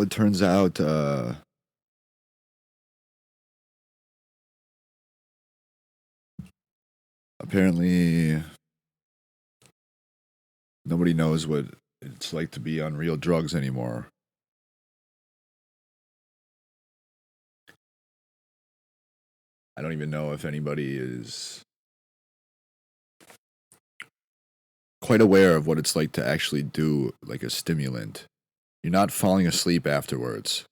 it turns out apparently nobody knows what it's like to be on real drugs anymore. I don't even know if anybody is quite aware of what it's like to actually do like a stimulant. You're not falling asleep afterwards.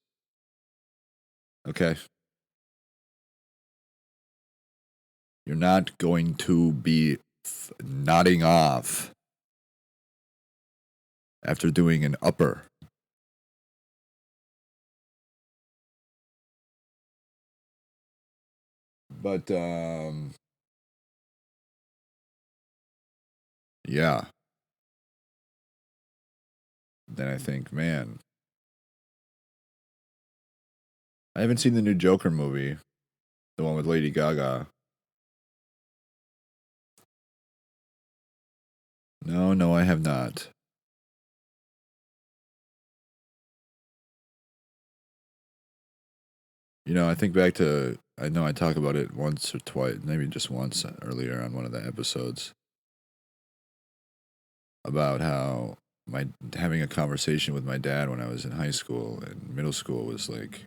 Okay? You're not going to be nodding off after doing an upper. But yeah. Then I think, man, I haven't seen the new Joker movie, the one with Lady Gaga. No, no, I have not. You know, I think back to, I know I talked about it once or twice, maybe just once earlier on one of the episodes about how my having a conversation with my dad when I was in high school and middle school was like,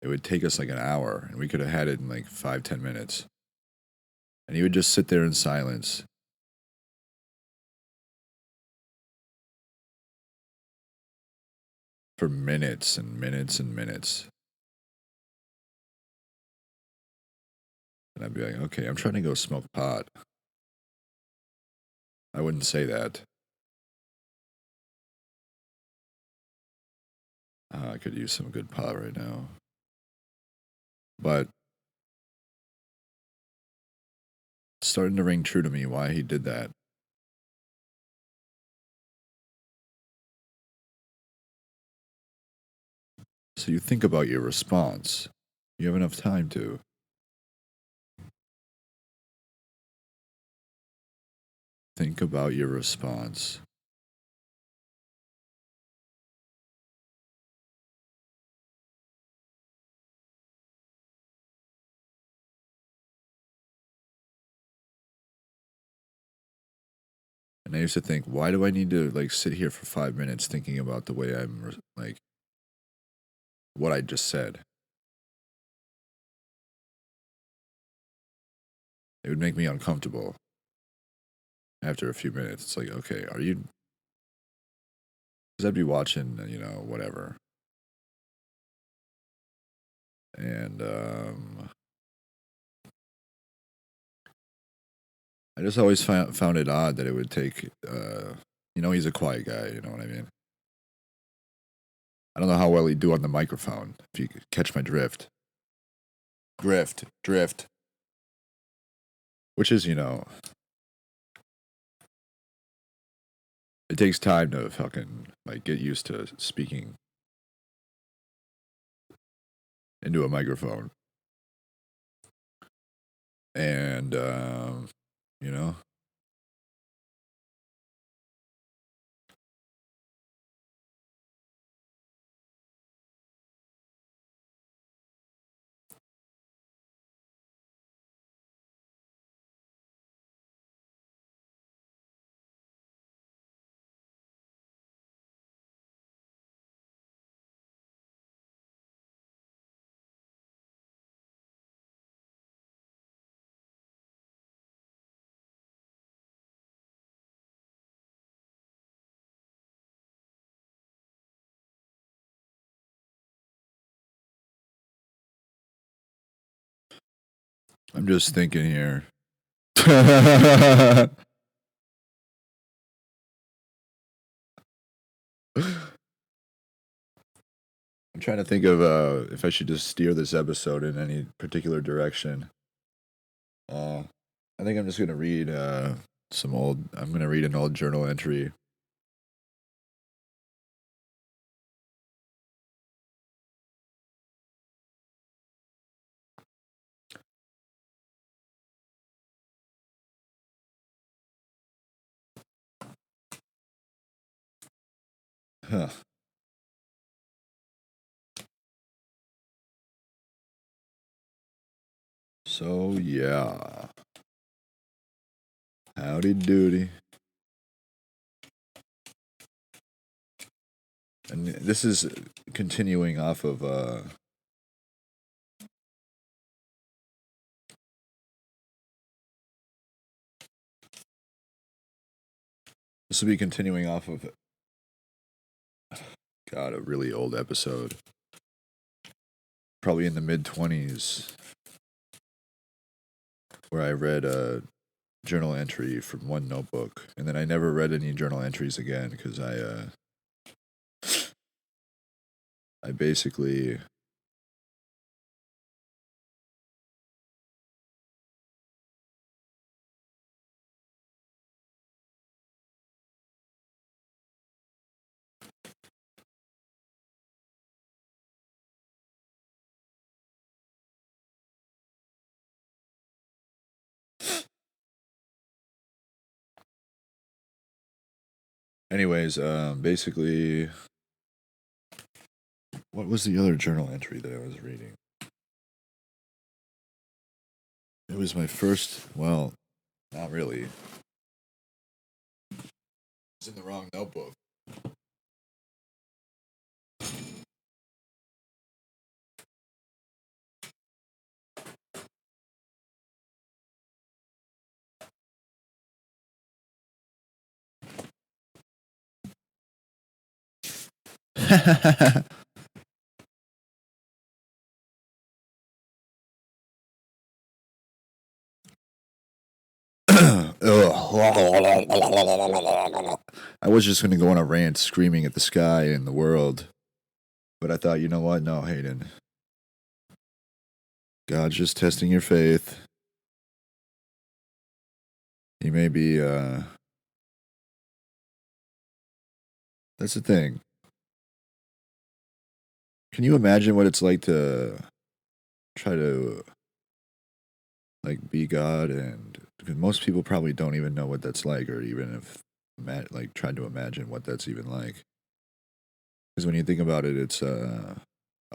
it would take us like an hour and we could have had it in like 5, 10 minutes. And he would just sit there in silence for minutes and minutes and minutes. And I'd be like, okay, I'm trying to go smoke pot. I wouldn't say that. I could use some good pot right now. But it's starting to ring true to me why he did that. So you think about your response. You have enough time to. Think about your response. And I used to think, why do I need to like sit here for 5 minutes thinking about the way I'm like what I just said? It would make me uncomfortable after a few minutes. It's like, okay, are you? Because I'd be watching, whatever, and I just always found it odd that it would take. He's a quiet guy. You know what I mean? I don't know how well he'd do on the microphone. If you could catch my drift. Drift. Which is, it takes time to fucking like get used to speaking into a microphone. And you know, I'm just thinking here. I'm trying to think of if I should just steer this episode in any particular direction. Uh, I think I'm just gonna read some old. I'm gonna read an old journal entry. Huh. So, yeah. Howdy doody. And this is continuing off of this will be continuing off of God, a really old episode. Probably in the mid-20s, where I read a journal entry from one notebook, and then I never read any journal entries again because I basically anyways, basically what was the other journal entry that I was reading? It was my first, well, not really. It's in the wrong notebook. I was just gonna go on a rant screaming at the sky and the world, but I thought, you know what? No, Hayden. God's just testing your faith. He may be, that's the thing. Can you imagine what it's like to try to, like, be God? And because most people probably don't even know what that's like, or even if, like, tried to imagine what that's even like. Because when you think about it, it's a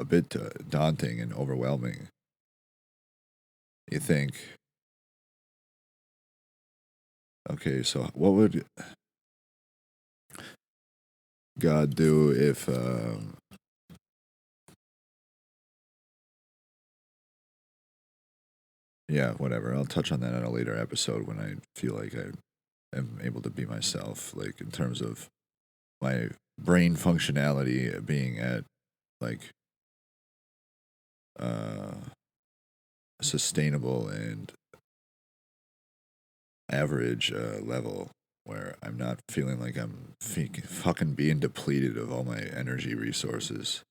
bit daunting and overwhelming. You think, okay, so what would God do if, yeah, whatever. I'll touch on that in a later episode when I feel like I am able to be myself, like in terms of my brain functionality being at like uh sustainable and average level where I'm not feeling like I'm fucking being depleted of all my energy resources,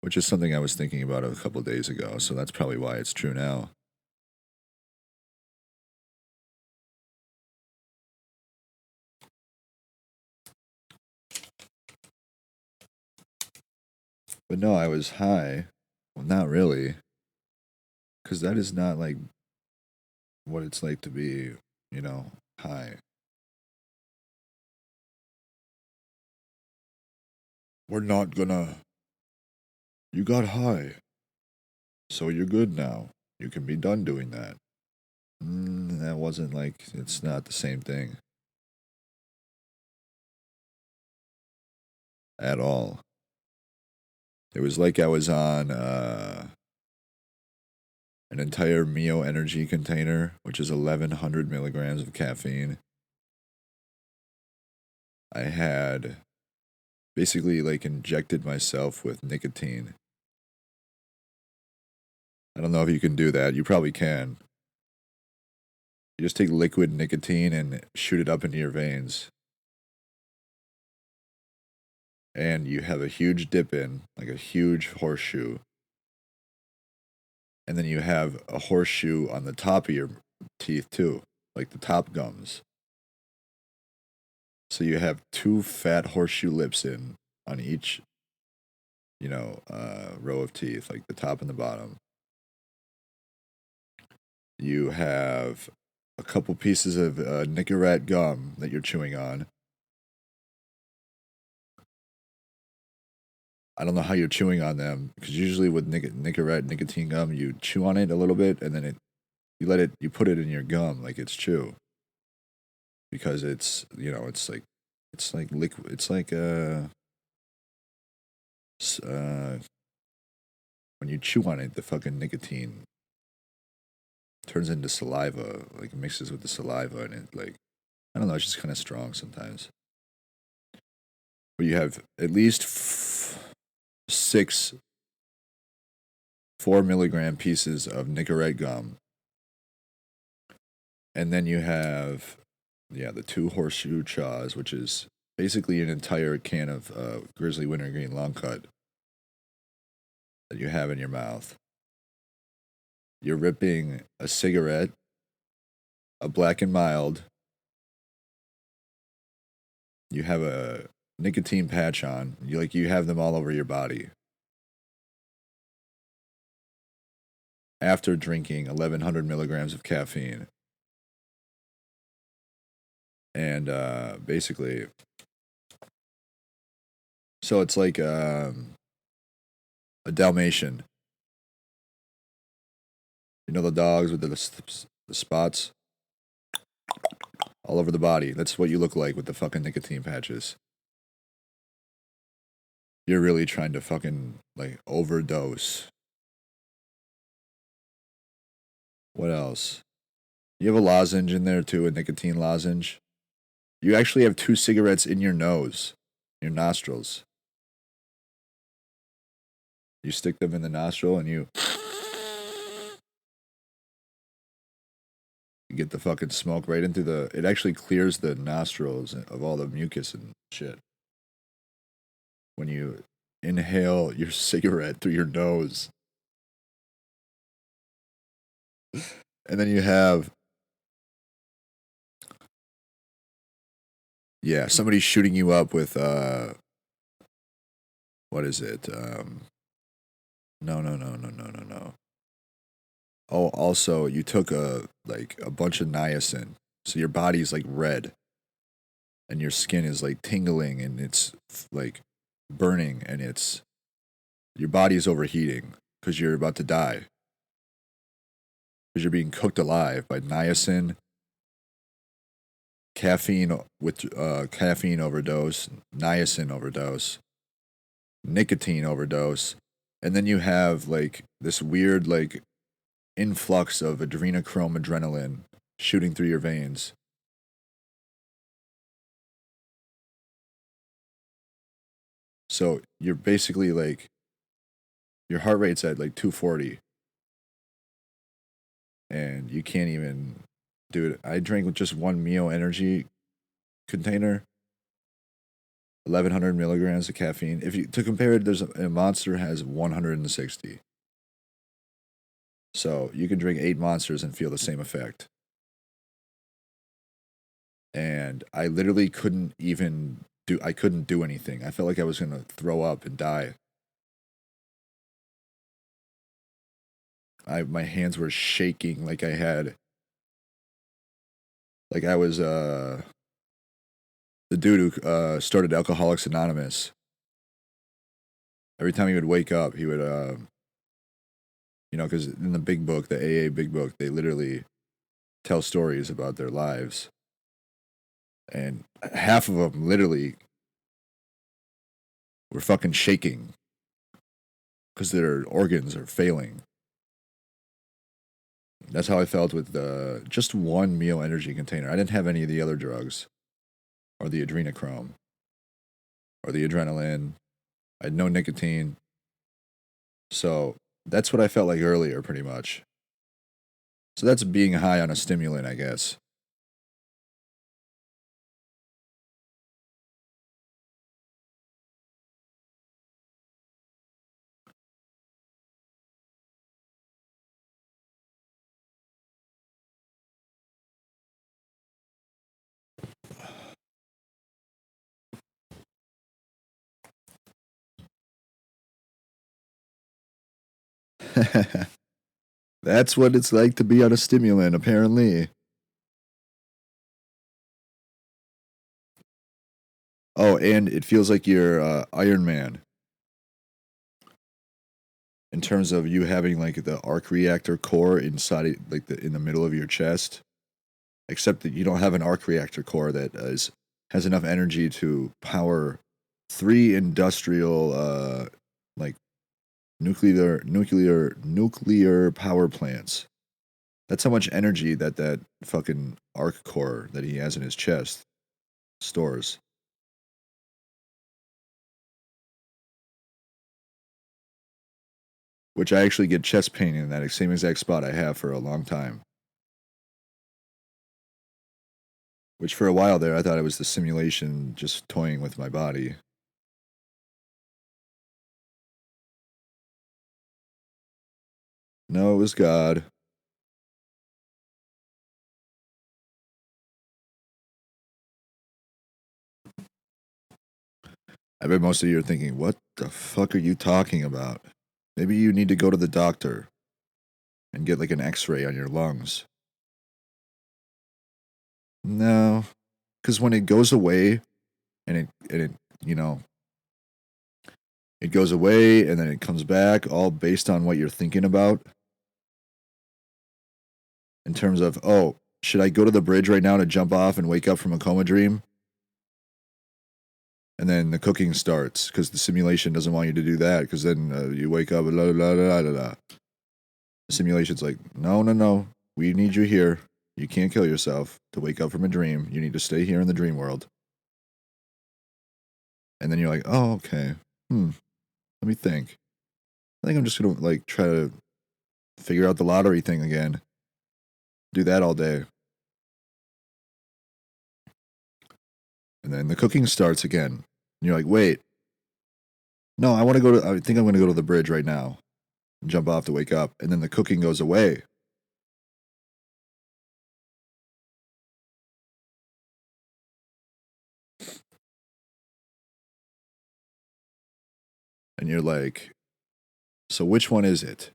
which is something I was thinking about a couple days ago. So that's probably why it's true now. But no, I was high. Well, not really, because that is not like what it's like to be, high. We're not gonna. You got high, so you're good now. You can be done doing that. That wasn't like, it's not the same thing at all. It was like I was on an entire Mio energy container, which is 1,100 milligrams of caffeine. I had basically like injected myself with nicotine. I don't know if you can do that. You probably can. You just take liquid nicotine and shoot it up into your veins. And you have a huge dip in, like a huge horseshoe. And then you have a horseshoe on the top of your teeth too, like the top gums. So you have two fat horseshoe lips in on each, row of teeth, like the top and the bottom. You have a couple pieces of Nicorette gum that you're chewing on. I don't know how you're chewing on them because usually with Nicorette nicotine gum, you chew on it a little bit and then you put it in your gum like it's chew because it's it's like liquid. It's like when you chew on it, the fucking nicotine turns into saliva, like it mixes with the saliva, and it like I don't know, it's just kind of strong sometimes. But you have at least six 4 milligram pieces of Nicorette gum, and then you have the two horseshoe chaws, which is basically an entire can of Grizzly Wintergreen Long Cut that you have in your mouth. You're ripping a cigarette, a Black and Mild. You have a nicotine patch on. You have them all over your body. After drinking 1,100 milligrams of caffeine, and basically, so it's like a Dalmatian. You know the dogs with the spots all over the body. That's what you look like with the fucking nicotine patches. You're really trying to fucking like overdose. What else? You have a lozenge in there too, a nicotine lozenge. You actually have two cigarettes in your nose, your nostrils. You stick them in the nostril and you get the fucking smoke right into the. It actually clears the nostrils of all the mucus and shit. When you inhale your cigarette through your nose. And then you have. Yeah, somebody's shooting you up with. What is it? No, no, no, no, no, no, no. Oh, also, you took a bunch of niacin, so your body's like red, and your skin is like tingling, and it's like burning, and your body's overheating because you're about to die because you're being cooked alive by niacin, caffeine overdose, niacin overdose, nicotine overdose, and then you have like this weird like influx of adrenochrome adrenaline shooting through your veins. So you're basically like your heart rate's at like 240 and you can't even do it. I drank with just one Mio Energy container, 1,100 milligrams of caffeine. If you to compare it, there's a Monster has 160. So you can drink 8 Monsters and feel the same effect. And I literally couldn't even I couldn't do anything. I felt like I was gonna throw up and die. My hands were shaking like I was the dude who started Alcoholics Anonymous. Every time he would wake up, he would because in the big book, the AA big book, they literally tell stories about their lives, and half of them literally were fucking shaking because their organs are failing. That's how I felt with just one Mio Energy container. I didn't have any of the other drugs or the adrenochrome or the adrenaline. I had no nicotine. So that's what I felt like earlier, pretty much. So that's being high on a stimulant, I guess. That's what it's like to be on a stimulant, apparently. Oh, and it feels like you're Iron Man. in terms of you having like the arc reactor core inside, like in the middle of your chest, except that you don't have an arc reactor core that has enough energy to power three industrial like nuclear power plants. That's how much energy that fucking arc core that he has in his chest stores. Which I actually get chest pain in that same exact spot I have for a long time. Which for a while there, I thought it was the simulation just toying with my body. No, it was God. I bet most of you are thinking, what the fuck are you talking about? Maybe you need to go to the doctor and get like an x-ray on your lungs. No, because when it goes away and it you know it goes away and then it comes back all based on what you're thinking about in terms of, oh, should I go to the bridge right now to jump off and wake up from a coma dream? And then the cooking starts because the simulation doesn't want you to do that because then you wake up and la la la la la. The simulation's like, no, no, no. We need you here. You can't kill yourself to wake up from a dream. You need to stay here in the dream world. And then you're like, oh, okay. Let me think. I think I'm just gonna like try to figure out the lottery thing again. Do that all day. And then the cooking starts again. And you're like, wait. No, I think I'm gonna go to the bridge right now. And jump off to wake up. And then the cooking goes away. And you're like, so which one is it?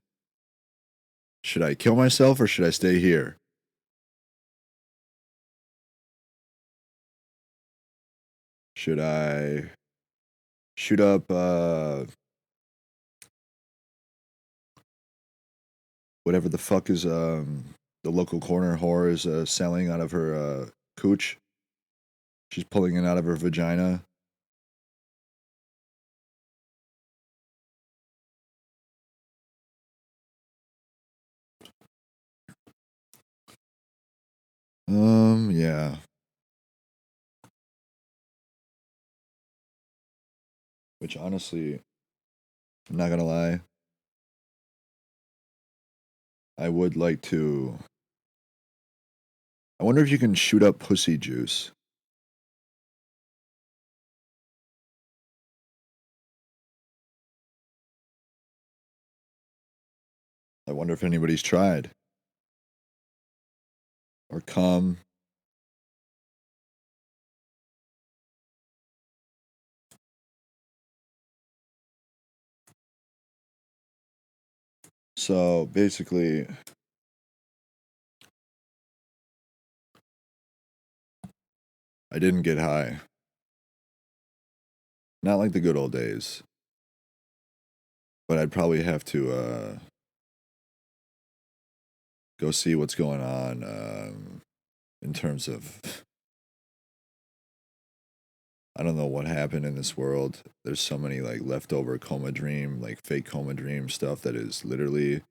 Should I kill myself or should I stay here? Should I shoot up whatever the fuck is the local corner whore is selling out of her cooch? She's pulling it out of her vagina. Yeah. Which honestly, I'm not gonna lie, I would like to. I wonder if you can shoot up pussy juice. I wonder if anybody's tried. Or cum. So basically, I didn't get high. Not like the good old days. But I'd probably have to go see what's going on in terms of I don't know what happened in this world. There's so many like leftover coma dream, like fake coma dream stuff that is literally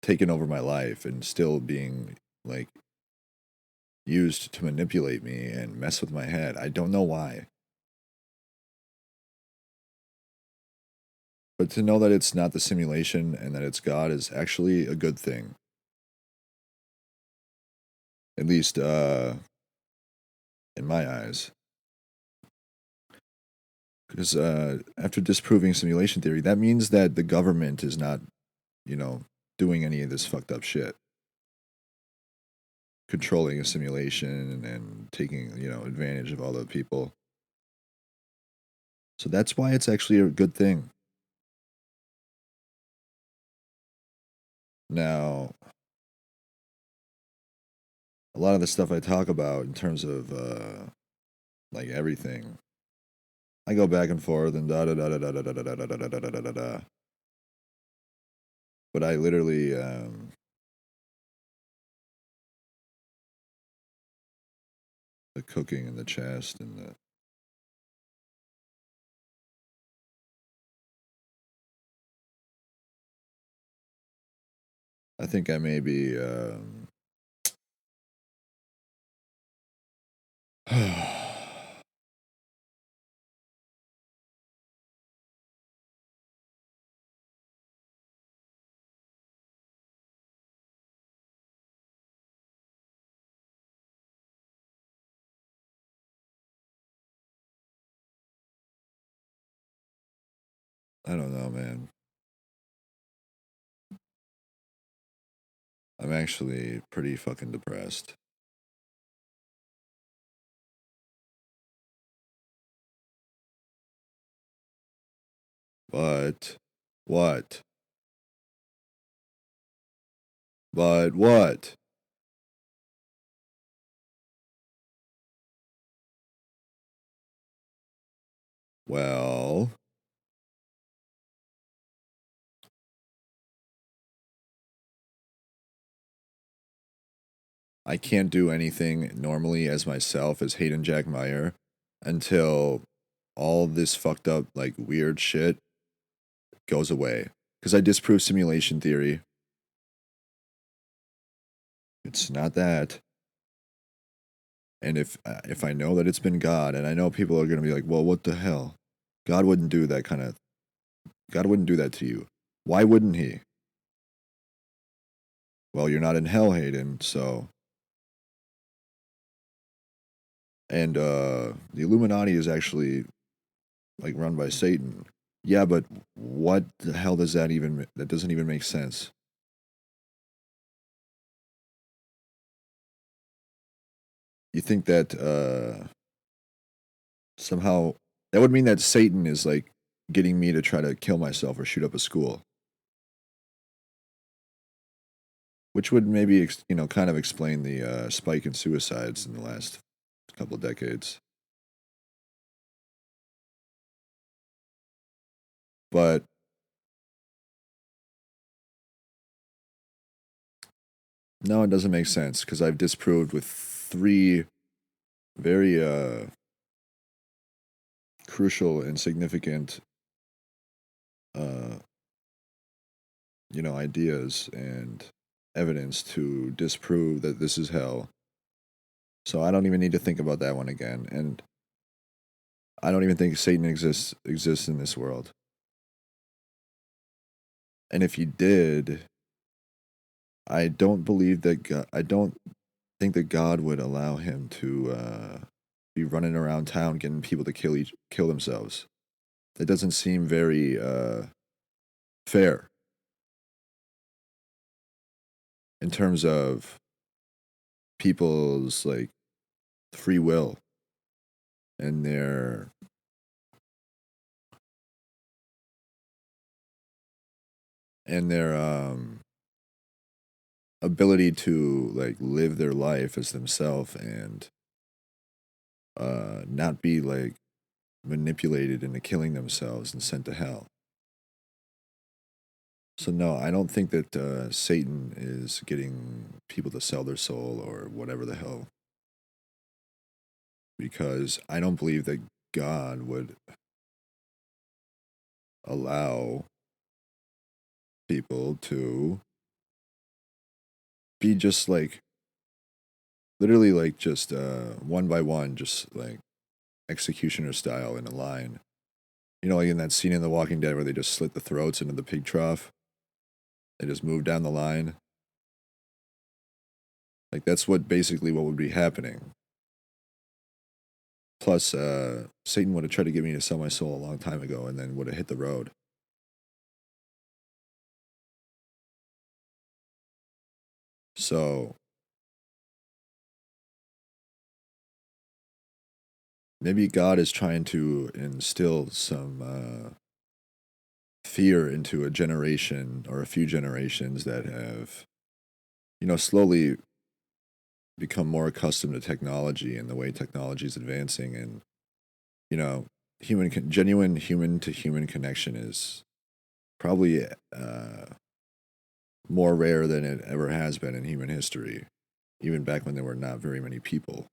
taking over my life and still being like used to manipulate me and mess with my head. I don't know why. But to know that it's not the simulation and that it's God is actually a good thing. At least in my eyes. Because after disproving simulation theory, that means that the government is not, you know, doing any of this fucked up shit. Controlling a simulation and taking, advantage of all the people. So that's why it's actually a good thing. Now, a lot of the stuff I talk about in terms of like everything, I go back and forth and da da da da da da da da da da da da da da da. But I literally, the cooking and the chest and the. I think I may be. I don't know, man. I'm actually pretty fucking depressed. But what? But what? Well, I can't do anything normally as myself as Hayden Jack Meyer until all this fucked up, like, weird shit goes away. Because I disprove simulation theory. It's not that. And if I know that it's been God, and I know people are gonna be like, well, what the hell? God wouldn't do that kind of. God wouldn't do that to you. Why wouldn't He? Well, you're not in hell, Hayden. So, and the Illuminati is actually like run by Satan. Yeah, but what the hell does that even? That doesn't even make sense. You think that somehow that would mean that Satan is like getting me to try to kill myself or shoot up a school, which would maybe kind of explain the spike in suicides in the last couple of decades. But no, it doesn't make sense because I've disproved with three very crucial and significant uh, ideas and evidence to disprove that this is hell. So I don't even need to think about that one again. And I don't even think Satan exists in this world. And if he did, I don't believe that I don't think that God would allow him to be running around town getting people to kill themselves. That doesn't seem very fair in terms of people's like free will and their ability to like live their life as themselves and not be like manipulated into killing themselves and sent to hell. So no, I don't think that Satan is getting people to sell their soul or whatever the hell, because I don't believe that God would allow people to be just like literally like just one by one, just like executioner style in a line. Like in that scene in The Walking Dead where they just slit the throats into the pig trough. They just move down the line. Like that's what would be happening. Plus, Satan would have tried to get me to sell my soul a long time ago, and then would have hit the road. So maybe God is trying to instill some fear into a generation or a few generations that have, slowly become more accustomed to technology and the way technology is advancing, and you know genuine human to human connection is probably more rare than it ever has been in human history, even back when there were not very many people.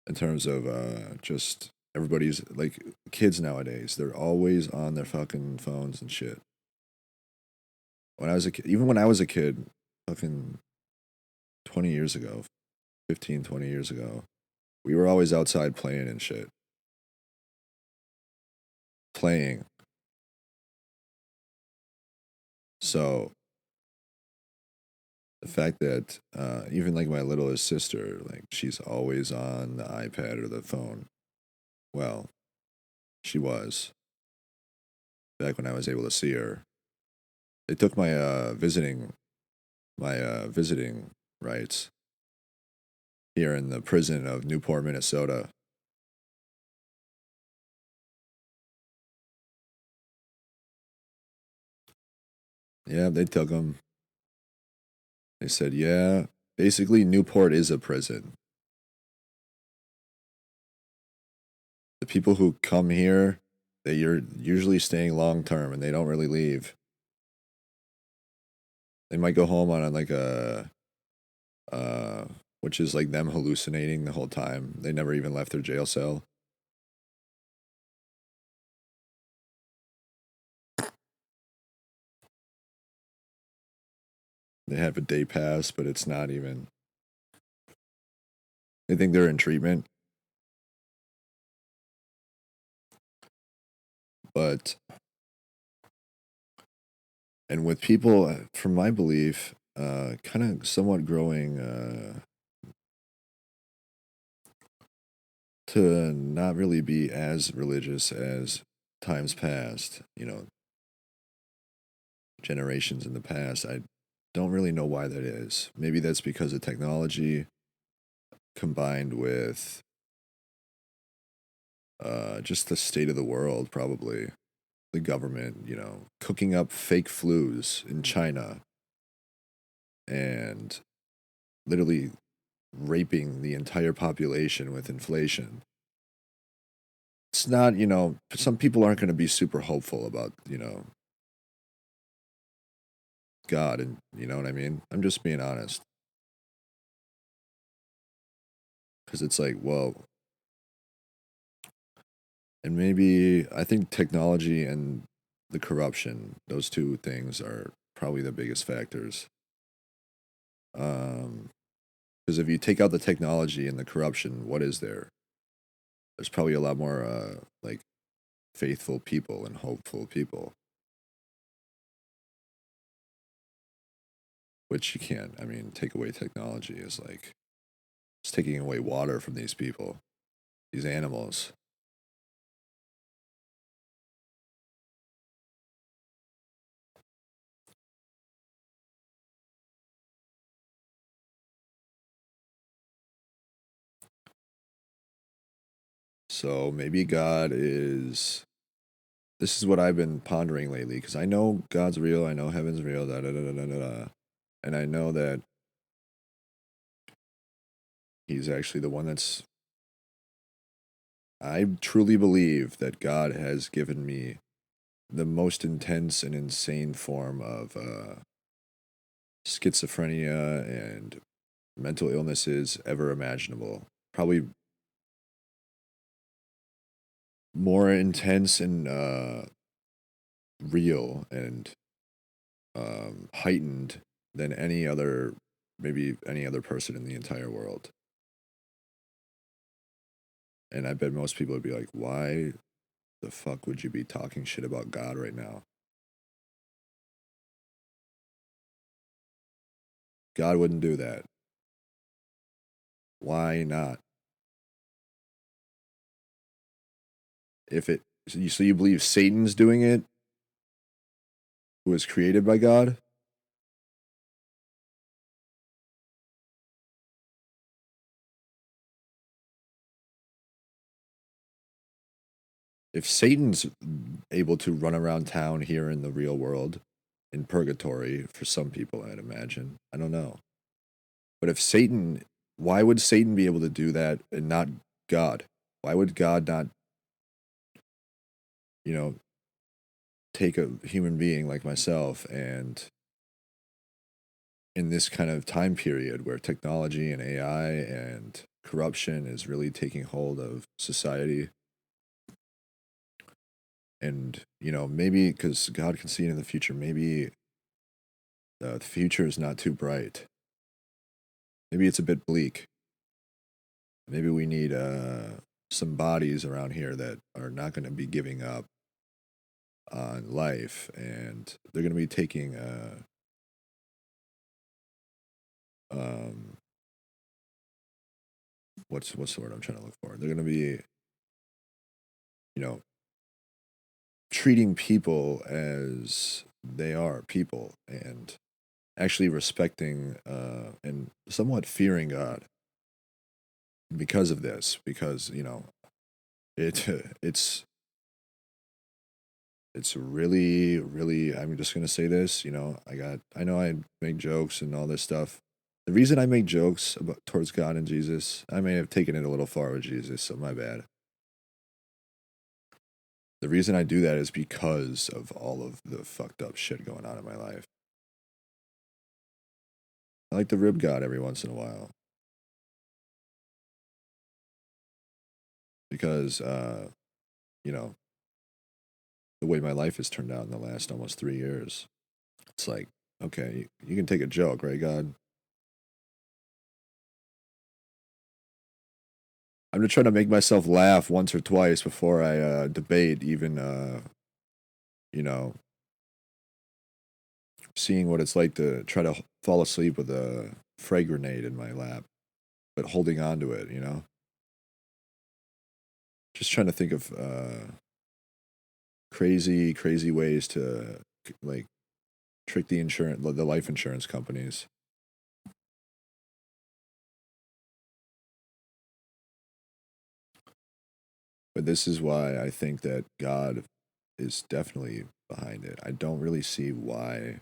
In terms of just everybody's like kids nowadays, they're always on their fucking phones and shit. When I was a kid, even when I was a kid, fucking 20 years ago, 15, 20 years ago, we were always outside playing and shit. Playing. So the fact that even like my littlest sister, like she's always on the iPad or the phone. Well, she was back when I was able to see her. They took my visiting rights here in the prison of Newport, Minnesota. Yeah, they took them. They said, yeah, basically Newport is a prison. The people who come here, you're usually staying long term and they don't really leave. They might go home on like a uh which is like them hallucinating the whole time. They never even left their jail cell. They have a day pass, but it's not even. They think they're in treatment, but and with people, from my belief, kind of somewhat growing to not really be as religious as times past. You know, generations in the past. I don't really know why that is. Maybe that's because of technology combined with just the state of the world, probably. The government, you know, cooking up fake flus in China and literally raping the entire population with inflation. It's not, you know, some people aren't going to be super hopeful about, you know, God and, you know what I mean? I'm just being honest. Because it's like, well, and maybe I think technology and the corruption, those two things are probably the biggest factors. Um, because if you take out the technology and the corruption, what is there? There's probably a lot more like faithful people and hopeful people, which you can't. I mean, take away technology is like it's taking away water from these people, these animals. So maybe God is. This is what I've been pondering lately because I know God's real. I know heaven's real. Da da da da da da. Da. And I know that He's actually the one that's. I truly believe that God has given me the most intense and insane form of schizophrenia and mental illnesses ever imaginable. Probably more intense and real and heightened than maybe any other person in the entire world. And I bet most people would be like, why the fuck would you be talking shit about God right now? God wouldn't do that. Why not? If it, so you believe Satan's doing it, who was created by God? If Satan's able to run around town here in the real world, in purgatory for some people, I'd imagine. I don't know. But if Satan, why would Satan be able to do that and not God? Why would God not, you know, take a human being like myself and in this kind of time period where technology and AI and corruption is really taking hold of society, and maybe because God can see into the future, maybe the future is not too bright. Maybe it's a bit bleak. Maybe we need some bodies around here that are not going to be giving up on life, and they're going to be taking um, what's the word I'm trying to look for? They're going to be, you know, treating people as they are people, and actually respecting and somewhat fearing God because of this. Because it it's it's really, really, I'm just gonna say this, I know I make jokes and all this stuff. The reason I make jokes about towards God and Jesus, I may have taken it a little far with Jesus, so my bad. The reason I do that is because of all of the fucked up shit going on in my life. I like to rib God every once in a while because, you know, the way my life has turned out in the last almost 3 years. It's like, okay, you can take a joke, right, God? I'm just trying to make myself laugh once or twice before I debate even, you know, seeing what it's like to try to fall asleep with a frag grenade in my lap, but holding on to it. Just trying to think of crazy, crazy ways to like trick the life insurance companies. But this is why I think that God is definitely behind it. I don't really see why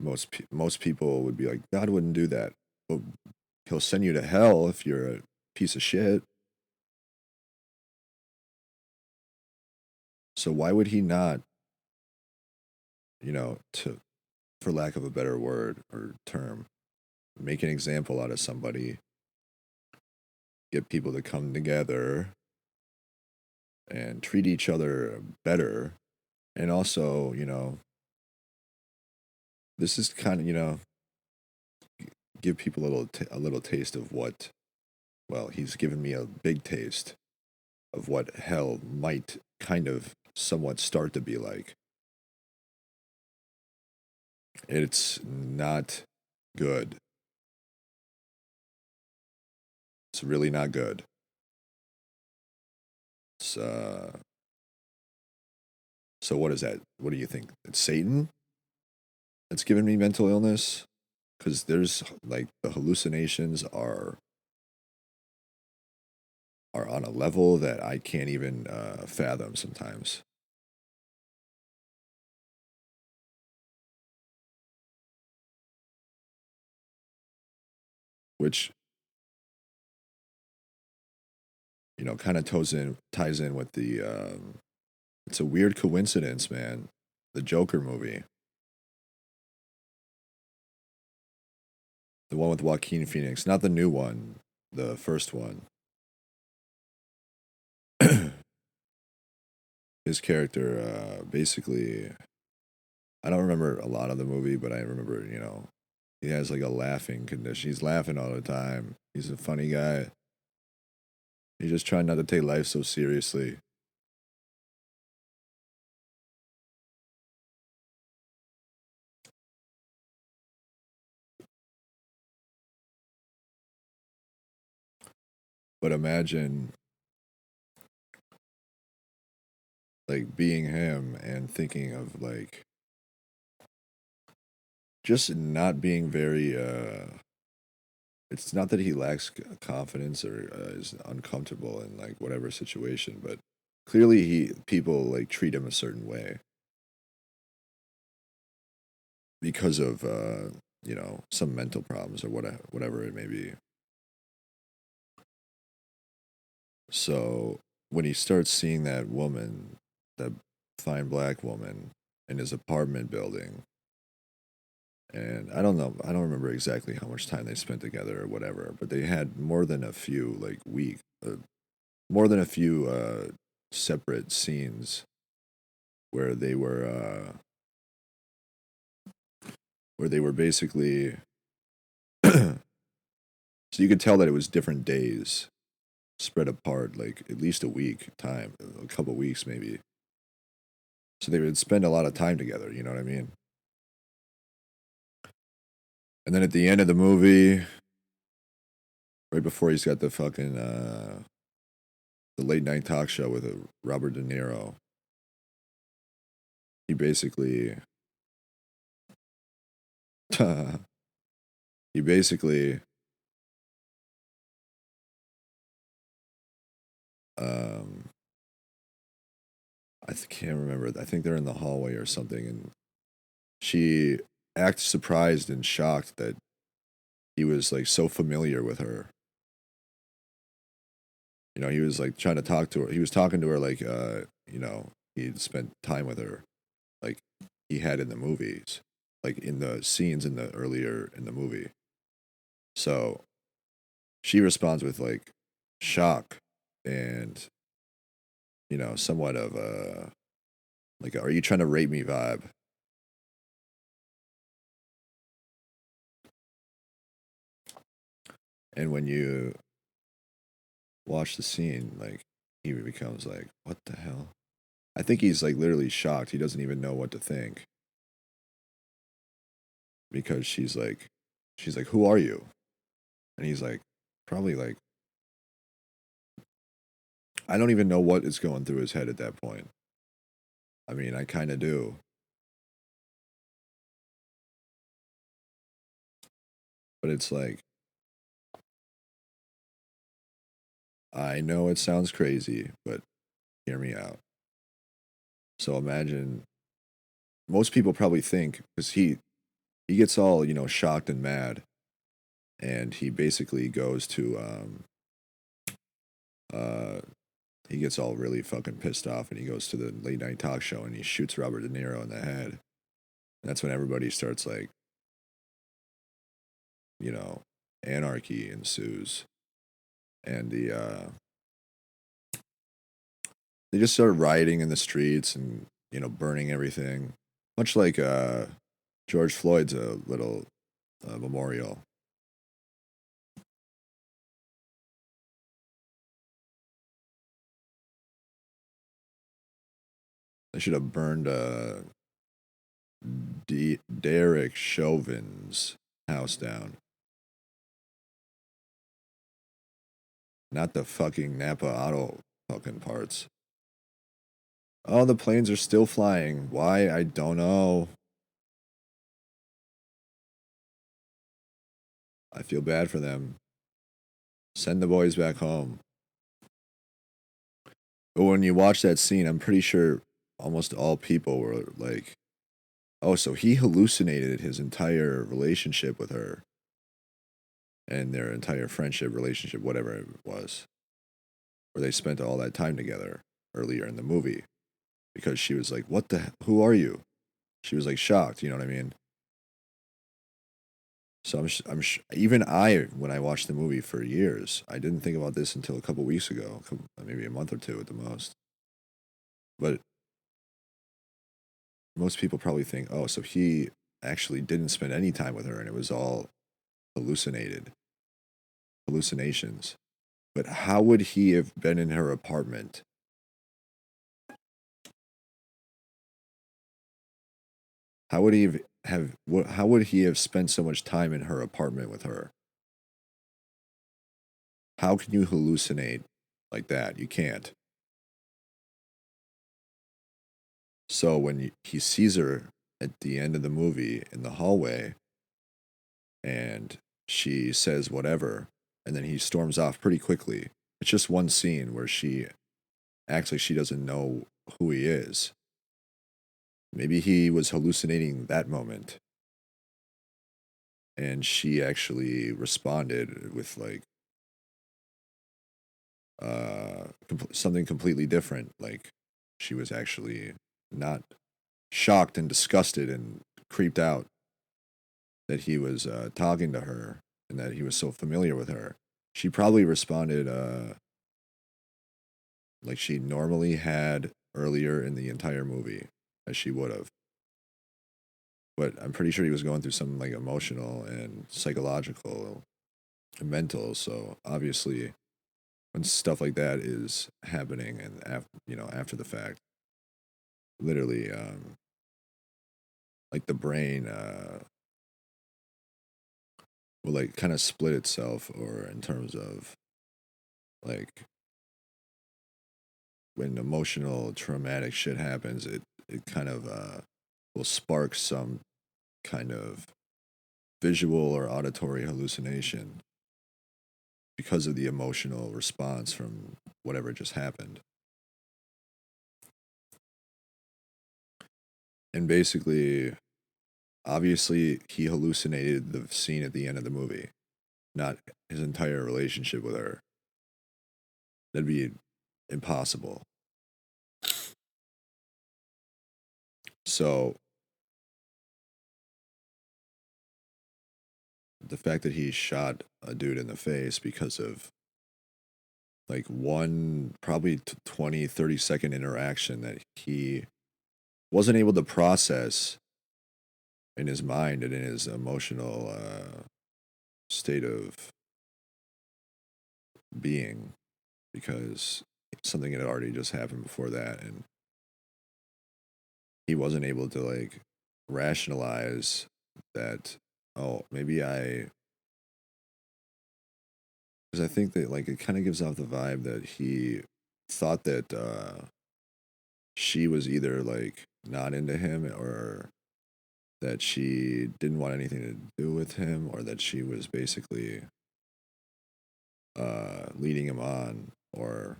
most people would be like, God wouldn't do that. Well, he'll send you to hell if you're a piece of shit. So why would he not, to for lack of a better word or term, make an example out of somebody, get people to come together and treat each other better, and also, this is kind of, give people a little taste of what. Well, he's given me a big taste of what hell might kind of somewhat start to be like. It's not good. It's really not good. It's, so what is that? What do you think? It's Satan that's given me mental illness? Because there's like the hallucinations are on a level that I can't even fathom sometimes. Which kind of ties in with the. It's a weird coincidence, man. The Joker movie, the one with Joaquin Phoenix, not the new one, the first one. His character, basically, I don't remember a lot of the movie, but I remember, he has like a laughing condition. He's laughing all the time. He's a funny guy. He's just trying not to take life so seriously. But imagine like being him and thinking of like just not being very it's not that he lacks confidence or is uncomfortable in like whatever situation, but clearly he people like treat him a certain way because of some mental problems or whatever it may be. So when he starts seeing that woman, that fine black woman, in his apartment building, and I don't know, I don't remember exactly how much time they spent together or whatever, but they had more than a few more than a few separate scenes where they were basically so you could tell that it was different days spread apart, like at least a week time, a couple weeks maybe. So they would spend a lot of time together, you know what I mean? And then at the end of the movie, right before he's got the fucking the late night talk show with Robert De Niro, he basically he basically um can't remember. I think they're in the hallway or something, and she acts surprised and shocked that he was like so familiar with her. You know, he was like trying to talk to her. He was talking to her like, he'd spent time with her, like he had in the movies, like in the scenes in the earlier in the movie. So she responds with like shock and, somewhat of a like, "Are you trying to rape me?" vibe. And when you watch the scene, like he becomes like, "What the hell?" I think he's like literally shocked. He doesn't even know what to think because she's like, "Who are you?" And he's like, probably like, I don't even know what is going through his head at that point. I mean, I kind of do, but it's like, I know it sounds crazy, but hear me out. So imagine most people probably think because he gets all shocked and mad, and he basically goes to uh he gets all really fucking pissed off, and he goes to the late night talk show and he shoots Robert De Niro in the head. And that's when everybody starts like, you know, anarchy ensues, and they just start rioting in the streets and burning everything, much like George Floyd's a little memorial. They should have burned Derek Chauvin's house down, not the fucking Napa Auto fucking parts. Oh, the planes are still flying. Why? I don't know. I feel bad for them. Send the boys back home. But when you watch that scene, I'm pretty sure almost all people were like, oh, so he hallucinated his entire relationship with her and their entire friendship, relationship, whatever it was, where they spent all that time together earlier in the movie because she was like, what the, who are you? She was like shocked, you know what I mean? So even when I watched the movie for years, I didn't think about this until a couple weeks ago, maybe a month or two at the most. But most people probably think, oh, so he actually didn't spend any time with her and it was all hallucinations. But how would he have been in her apartment? How would he how would he have spent so much time in her apartment with her? How can you hallucinate like that? You can't. So when he sees her at the end of the movie in the hallway and she says whatever, and then he storms off pretty quickly. It's just one scene where she acts like she doesn't know who he is. Maybe he was hallucinating that moment, and she actually responded with like, something completely different. Like she was actually not shocked and disgusted and creeped out that he was talking to her and that he was so familiar with her. She probably responded like she normally had earlier in the entire movie, as she would have. But I'm pretty sure he was going through some like emotional and psychological and mental. So obviously, when stuff like that is happening and after the fact, literally, like the brain will like kind of split itself, or in terms of like when emotional traumatic shit happens, it kind of will spark some kind of visual or auditory hallucination because of the emotional response from whatever just happened. And basically, obviously, he hallucinated the scene at the end of the movie, not his entire relationship with her. That'd be impossible. So, the fact that he shot a dude in the face because of like one probably 20, 30-second interaction that he wasn't able to process in his mind and in his emotional state of being, because something had already just happened before that, and he wasn't able to like rationalize that, oh, maybe I, because I think that like it kind of gives off the vibe that he thought that she was either like not into him, or that she didn't want anything to do with him, or that she was basically leading him on, or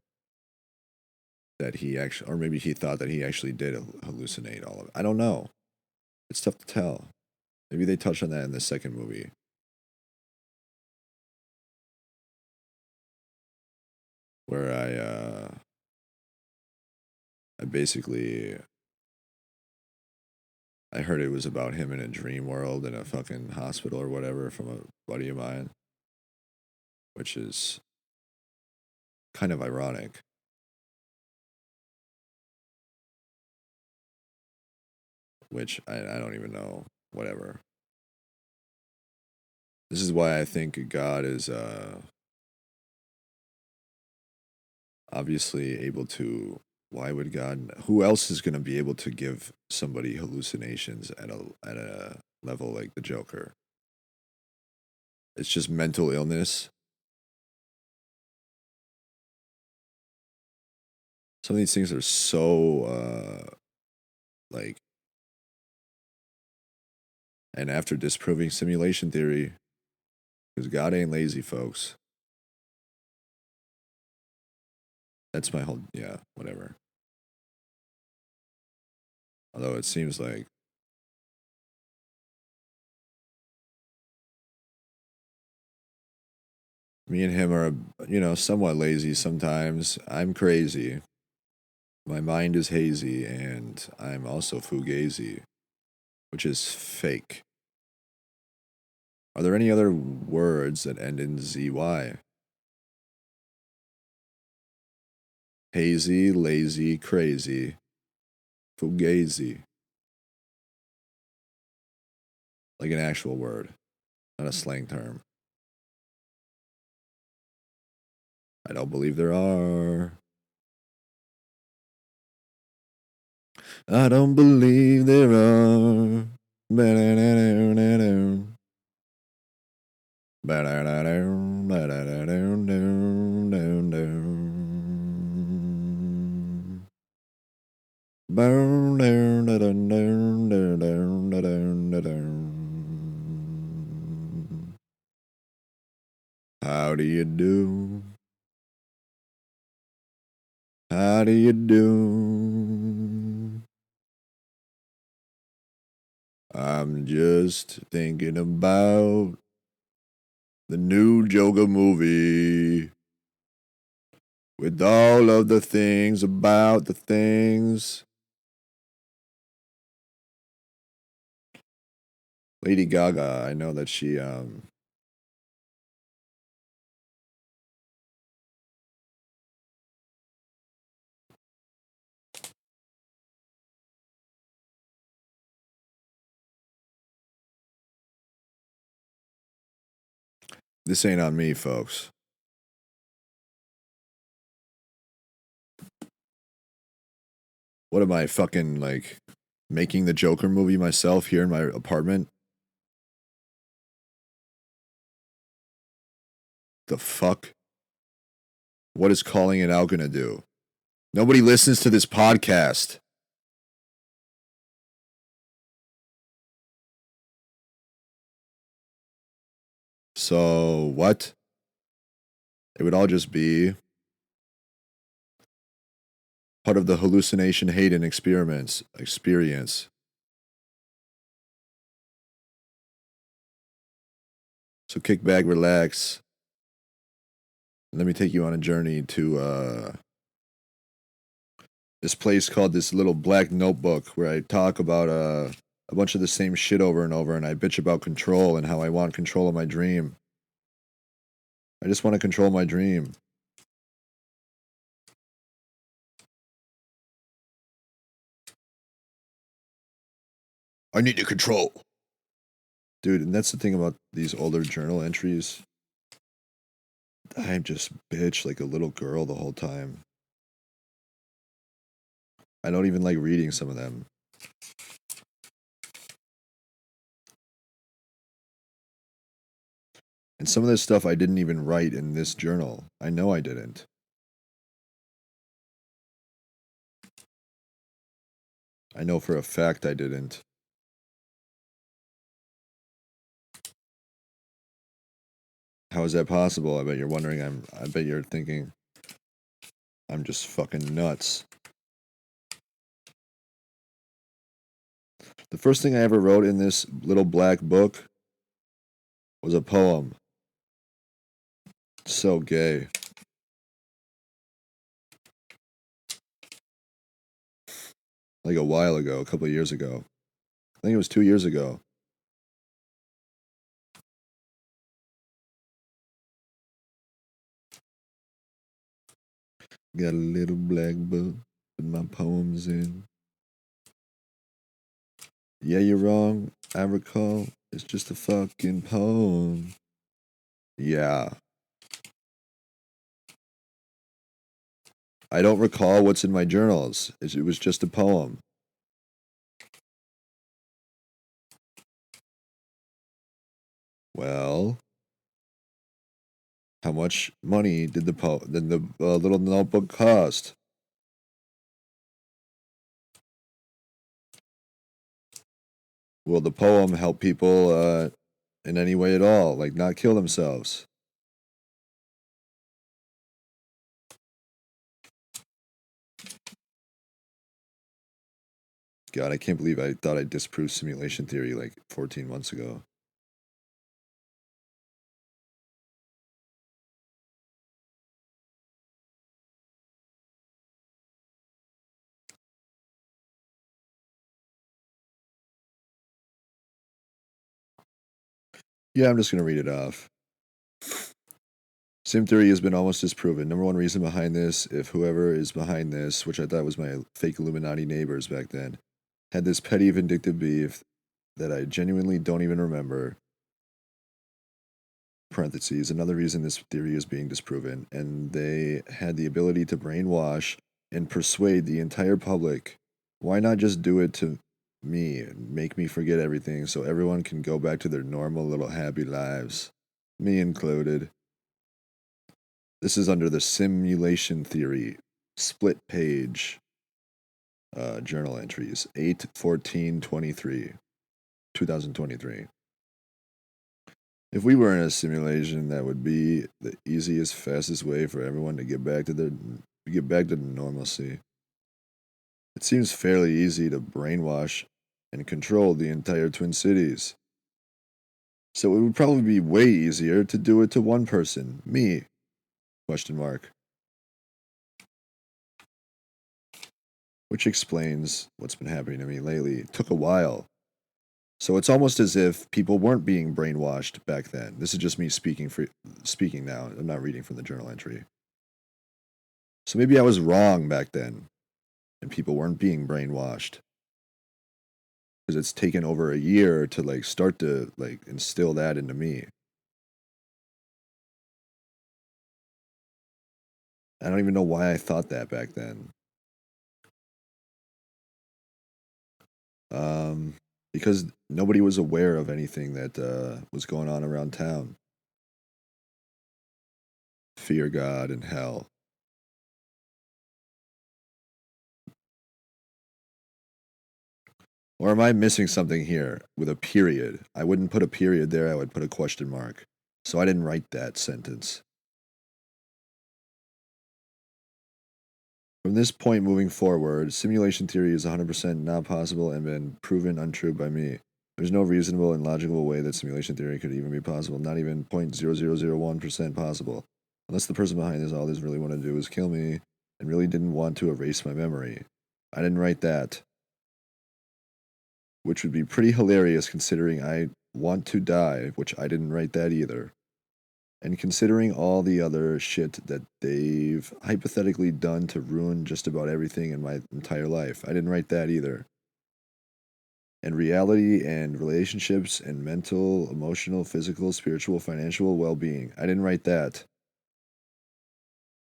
that he actually, or maybe he thought that he actually did hallucinate all of it. I don't know. It's tough to tell. Maybe they touch on that in the second movie, where I basically I heard it was about him in a dream world in a fucking hospital or whatever from a buddy of mine, which is kind of ironic. Which I don't even know. Whatever. This is why I think God is obviously able to. Why would God? Who else is going to be able to give somebody hallucinations at a level like the Joker? It's just mental illness. Some of these things are so like, and after disproving simulation theory, because God ain't lazy, folks. That's my whole, yeah, whatever. Although it seems like me and him are, somewhat lazy sometimes. I'm crazy. My mind is hazy, and I'm also fugazi, which is fake. Are there any other words that end in zy? Hazy, lazy, crazy, fugazi. Like an actual word, not a slang term. I don't believe there are. I don't believe there are. How do you do? How do you do? I'm just thinking about the new Joker movie. With all of the things about the things. Lady Gaga, I know that she this ain't on me, folks. What am I fucking like making the Joker movie myself here in my apartment? The fuck? What is calling it out gonna do? Nobody listens to this podcast. So what? It would all just be part of the hallucination Hayden experience. So kick back, relax, and let me take you on a journey to this place called this Little Black Notebook, where I talk about a bunch of the same shit over and over, and I bitch about control and how I want control of my dream. I just want to control my dream. I need to control. Dude, and that's the thing about these older journal entries. I'm just bitch like a little girl the whole time. I don't even like reading some of them. And some of this stuff I didn't even write in this journal. I know I didn't. I know for a fact I didn't. How is that possible? I bet you're wondering. I bet you're thinking I'm just fucking nuts. The first thing I ever wrote in this little black book was a poem. So gay. Like a while ago, a couple of years ago. I think it was 2 years ago. Got a little black book with my poems in. Yeah, you're wrong. I recall. It's just a fucking poem. Yeah. I don't recall what's in my journals. It was just a poem. Well, how much money did the little notebook cost? Will the poem help people in any way at all? Like not kill themselves? God, I can't believe I thought I disproved simulation theory like 14 months ago. Yeah, I'm just going to read it off. Sim theory has been almost disproven. Number one reason behind this, if whoever is behind this, which I thought was my fake Illuminati neighbors back then, had this petty vindictive beef that I genuinely don't even remember. Parentheses, another reason this theory is being disproven, and they had the ability to brainwash and persuade the entire public. Why not just do it to me and make me forget everything so everyone can go back to their normal little happy lives? Me included. This is under the simulation theory, split page journal entries, 8/14/23, 2023. If we were in a simulation, that would be the easiest, fastest way for everyone to get back to normalcy. It seems fairly easy to brainwash and control the entire Twin Cities. So it would probably be way easier to do it to one person, me. Question mark. which explains what's been happening to me lately. It took a while. So it's almost as if people weren't being brainwashed back then. This is just me speaking now. I'm not reading from the journal entry. So maybe I was wrong back then and people weren't being brainwashed because it's taken over a year to like start to like instill that into me. I don't even know why I thought that back then. Um, because nobody was aware of anything that was going on around town. Fear God and hell. Or am I missing something here with a period? I wouldn't put a period there, I would put a question mark. So I didn't write that sentence. From this point moving forward, simulation theory is 100% not possible and been proven untrue by me. There's no reasonable and logical way that simulation theory could even be possible, not even 0.0001% possible. Unless the person behind this all this really wanted to do was kill me and really didn't want to erase my memory. I didn't write that. Which would be pretty hilarious considering I want to die, which I didn't write that either. And considering all the other shit that they've hypothetically done to ruin just about everything in my entire life, I didn't write that either. And reality and relationships and mental, emotional, physical, spiritual, financial well being, I didn't write that.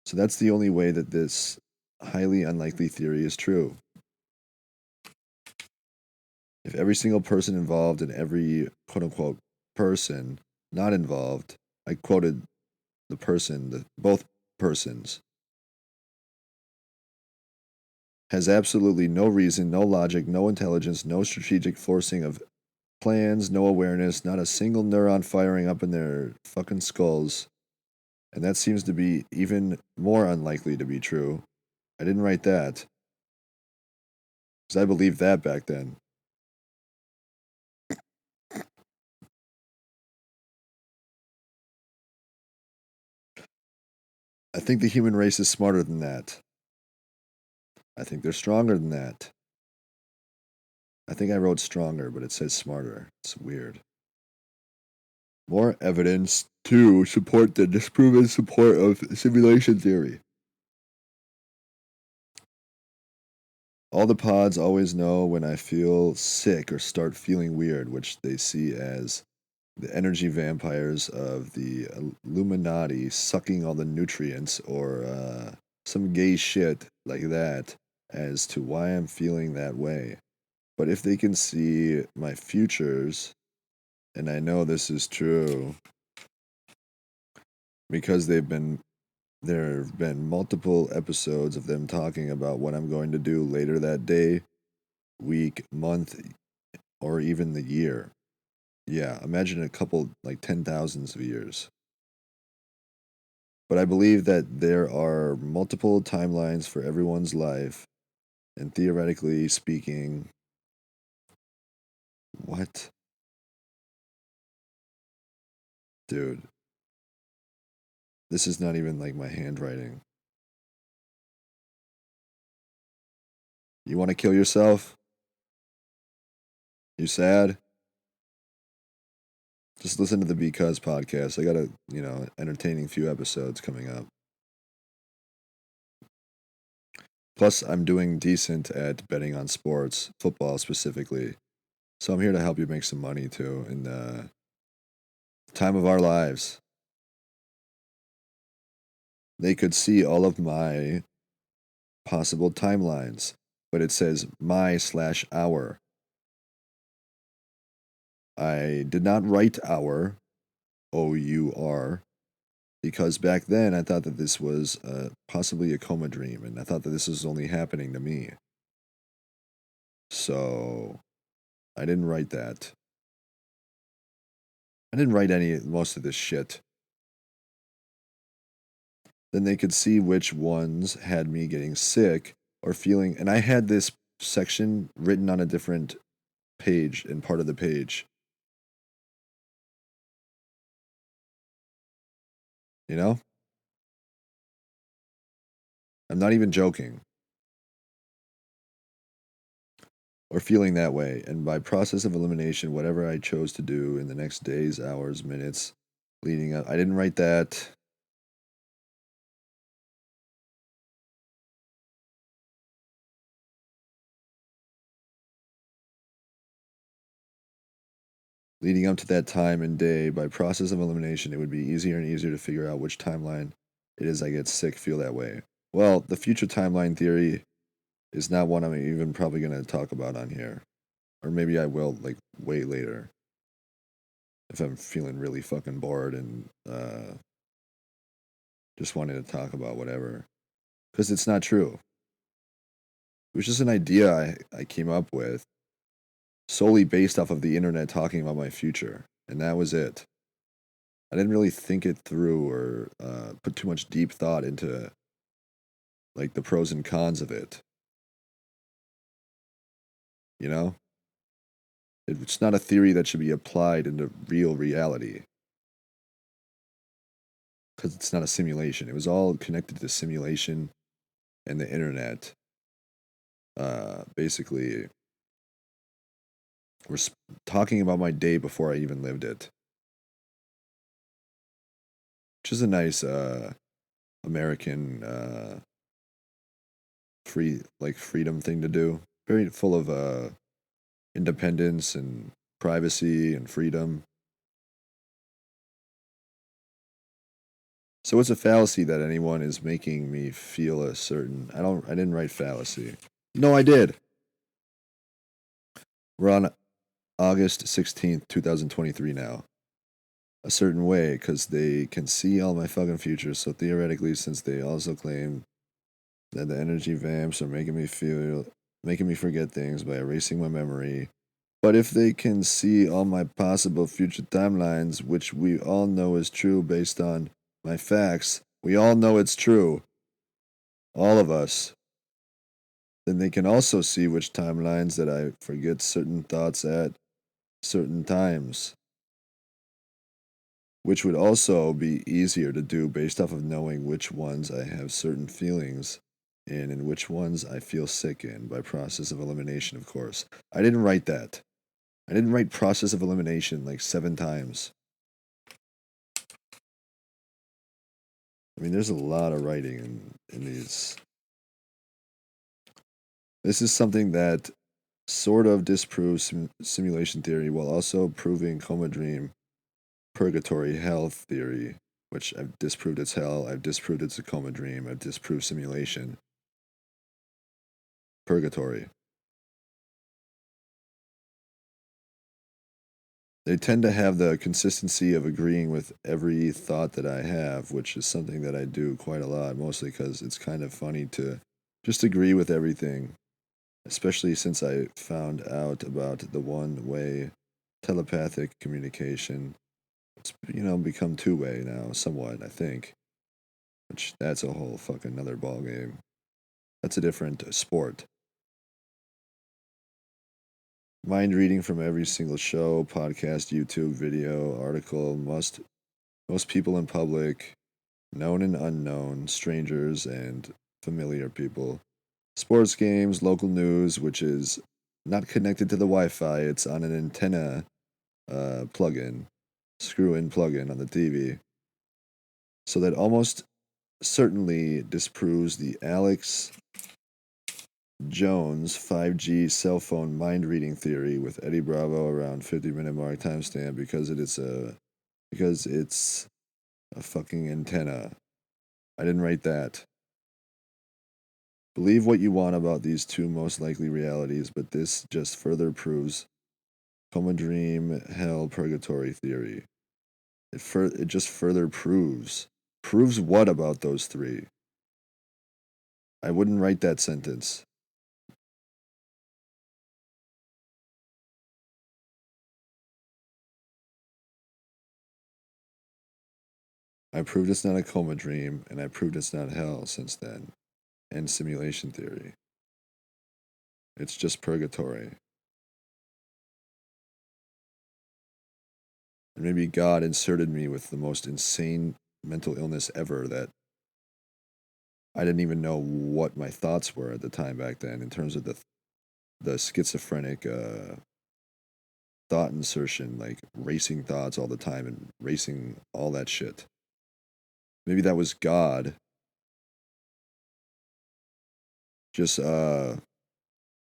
So that's the only way that this highly unlikely theory is true. If every single person involved and every quote unquote person not involved, I quoted both persons, has absolutely no reason, no logic, no intelligence, no strategic forcing of plans, no awareness, not a single neuron firing up in their fucking skulls. And that seems to be even more unlikely to be true. I didn't write that, because I believed that back then. I think the human race is smarter than that. I think they're stronger than that. I think I wrote stronger, but it says smarter. It's weird. More evidence to support the disproven support of simulation theory. All the pods always know when I feel sick or start feeling weird, which they see as the energy vampires of the Illuminati sucking all the nutrients or some gay shit like that as to why I'm feeling that way. But if they can see my futures, and I know this is true because there have been multiple episodes of them talking about what I'm going to do later that day, week, month, or even the year. Yeah, imagine a couple, like 10,000s of years. But I believe that there are multiple timelines for everyone's life, and theoretically speaking, what? Dude, this is not even like my handwriting. You want to kill yourself? You sad? Just listen to the Because podcast. I got a, entertaining few episodes coming up. Plus, I'm doing decent at betting on sports, football specifically. So I'm here to help you make some money too in the time of our lives. They could see all of my possible timelines, but it says my/our. I did not write our, OUR, because back then I thought that this was possibly a coma dream, and I thought that this was only happening to me. So I didn't write that. I didn't write most of this shit. Then they could see which ones had me getting sick or feeling, and I had this section written on a different page in part of the page. You know? I'm not even joking. or feeling that way, and by process of elimination, whatever I chose to do in the next days, hours, minutes leading up. I didn't write that. Leading up to that time and day, by process of elimination, it would be easier and easier to figure out which timeline it is I get sick, feel that way. Well, the future timeline theory is not one I'm even probably going to talk about on here. Or maybe I will, like, way later. If I'm feeling really fucking bored and just wanting to talk about whatever. Because it's not true. It was just an idea I came up with solely based off of the internet talking about my future. And that was it. I didn't really think it through or put too much deep thought into like the pros and cons of it. You know, it's not a theory that should be applied into real reality because it's not a simulation. It was all connected to simulation and the internet. Basically, we're talking about my day before I even lived it, which is a nice American freedom thing to do. Very full of independence and privacy and freedom. So it's a fallacy that anyone is making me feel a certain. I didn't write fallacy. No, I did. We're on August 16th, 2023 now. A certain way because they can see all my fucking futures. So theoretically, since they also claim that the energy vamps are making me forget things by erasing my memory. But if they can see all my possible future timelines, which we all know is true based on my facts, we all know it's true, all of us, then they can also see which timelines that I forget certain thoughts at certain times, which would also be easier to do based off of knowing which ones I have certain feelings in and which ones I feel sick in by process of elimination, of course. I didn't write that. I didn't write process of elimination like 7 times. I mean, there's a lot of writing in these. This is something that sort of disproves simulation theory while also proving coma dream purgatory hell theory, which I've disproved it's hell, I've disproved it's a coma dream, I've disproved simulation. Purgatory. They tend to have the consistency of agreeing with every thought that I have, which is something that I do quite a lot, mostly because it's kind of funny to just agree with everything, especially since I found out about the one-way telepathic communication. It's, become two-way now, somewhat, I think, which that's a whole fucking another ball game. That's a different sport. Mind reading from every single show, podcast, YouTube, video, article, most people in public, known and unknown, strangers and familiar people. Sports games, local news, which is not connected to the Wi-Fi. It's on an antenna plug-in, screw-in plug-in on the TV. So that almost certainly disproves the Alex Jones 5G cell phone mind reading theory with Eddie Bravo around 50-minute mark timestamp because it's a fucking antenna. I didn't write that. Believe what you want about these two most likely realities, but this just further proves coma dream hell purgatory theory. It just further proves what about those three? I wouldn't write that sentence. I proved it's not a coma dream, and I proved it's not hell since then. And simulation theory. It's just purgatory. And maybe God inserted me with the most insane mental illness ever that I didn't even know what my thoughts were at the time back then in terms of the schizophrenic thought insertion, like racing thoughts all the time and racing all that shit. Maybe that was God just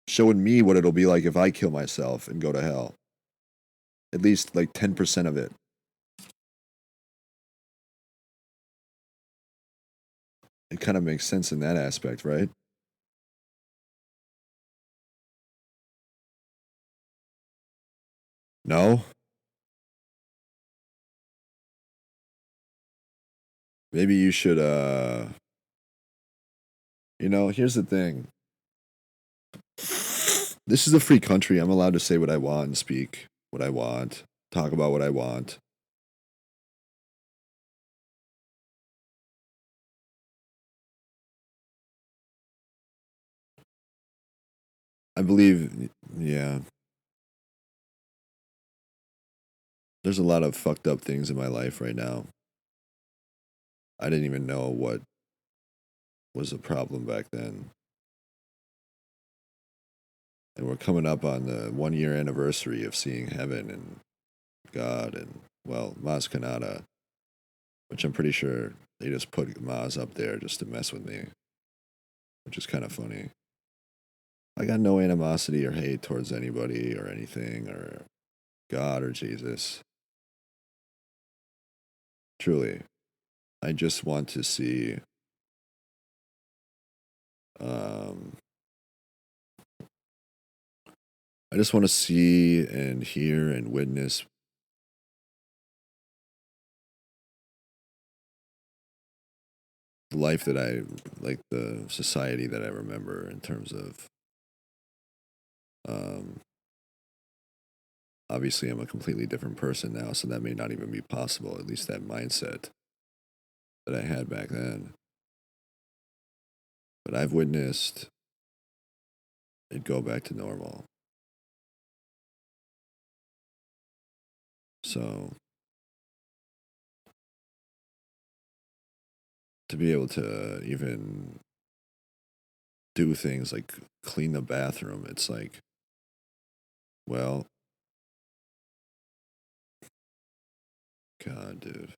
showing me what it'll be like if I kill myself and go to hell. At least like 10% of it. It kind of makes sense in that aspect, right? No? Maybe you should here's the thing. This is a free country. I'm allowed to say what I want and speak what I want, talk about what I want. I believe, yeah, there's a lot of fucked up things in my life right now. I didn't even know what was a problem back then. And we're coming up on the 1 year anniversary of seeing heaven and God and, well, Maz Kanata, which I'm pretty sure they just put Maz up there just to mess with me, which is kind of funny. I got no animosity or hate towards anybody or anything or God or Jesus. Truly. I just want to see um, I just want to see and hear and witness the life that I like, the society that I remember in terms of um, obviously I'm a completely different person now, so that may not even be possible, at least that mindset that I had back then. But I've witnessed it go back to normal. So to be able to even do things like clean the bathroom, it's like, well, God, dude.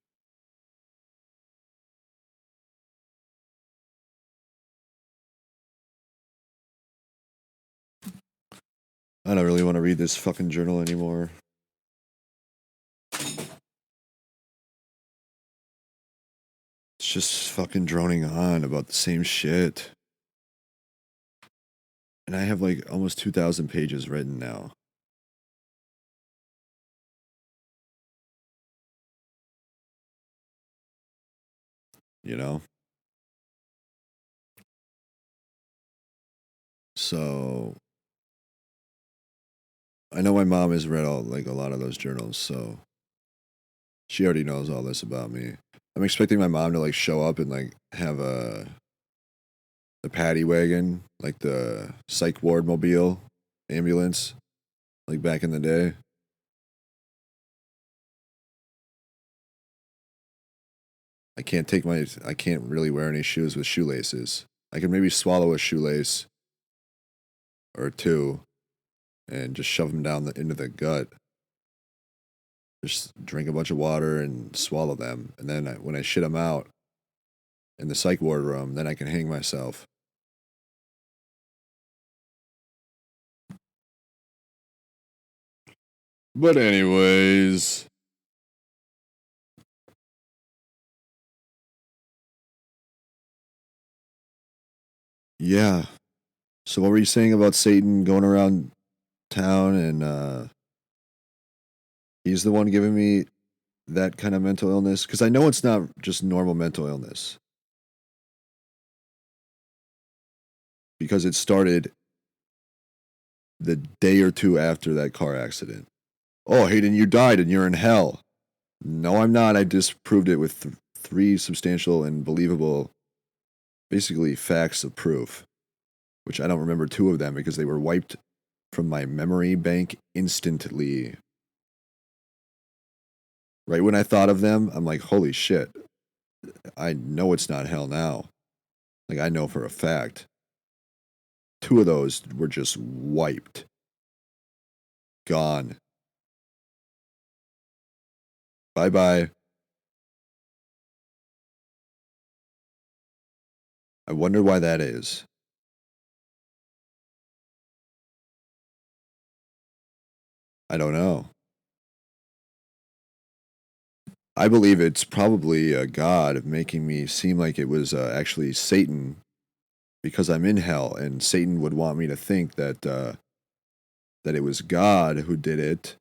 I don't really want to read this fucking journal anymore. It's just fucking droning on about the same shit. And I have like almost 2,000 pages written now. You know? So I know my mom has read all like a lot of those journals, so she already knows all this about me. I'm expecting my mom to like show up and like have the paddy wagon, like the psych ward mobile ambulance, like back in the day. I can't really wear any shoes with shoelaces. I can maybe swallow a shoelace or two and just shove them down into the gut. Just drink a bunch of water and swallow them, and then when I shit them out in the psych ward room, then I can hang myself. But anyways, yeah. So what were you saying about Satan going around town and he's the one giving me that kind of mental illness? Because I know it's not just normal mental illness. Because it started the day or two after that car accident. Oh, Hayden, you died and you're in hell. No, I'm not. I disproved it with three substantial and believable, basically, facts of proof, which I don't remember two of them because they were wiped from my memory bank instantly. Right when I thought of them, I'm like, holy shit, I know it's not hell now. Like, I know for a fact. 2 of those were just wiped. Gone. Bye-bye. I wonder why that is. I don't know. I believe it's probably a God making me seem like it was actually Satan because I'm in hell, and Satan would want me to think that it was God who did it,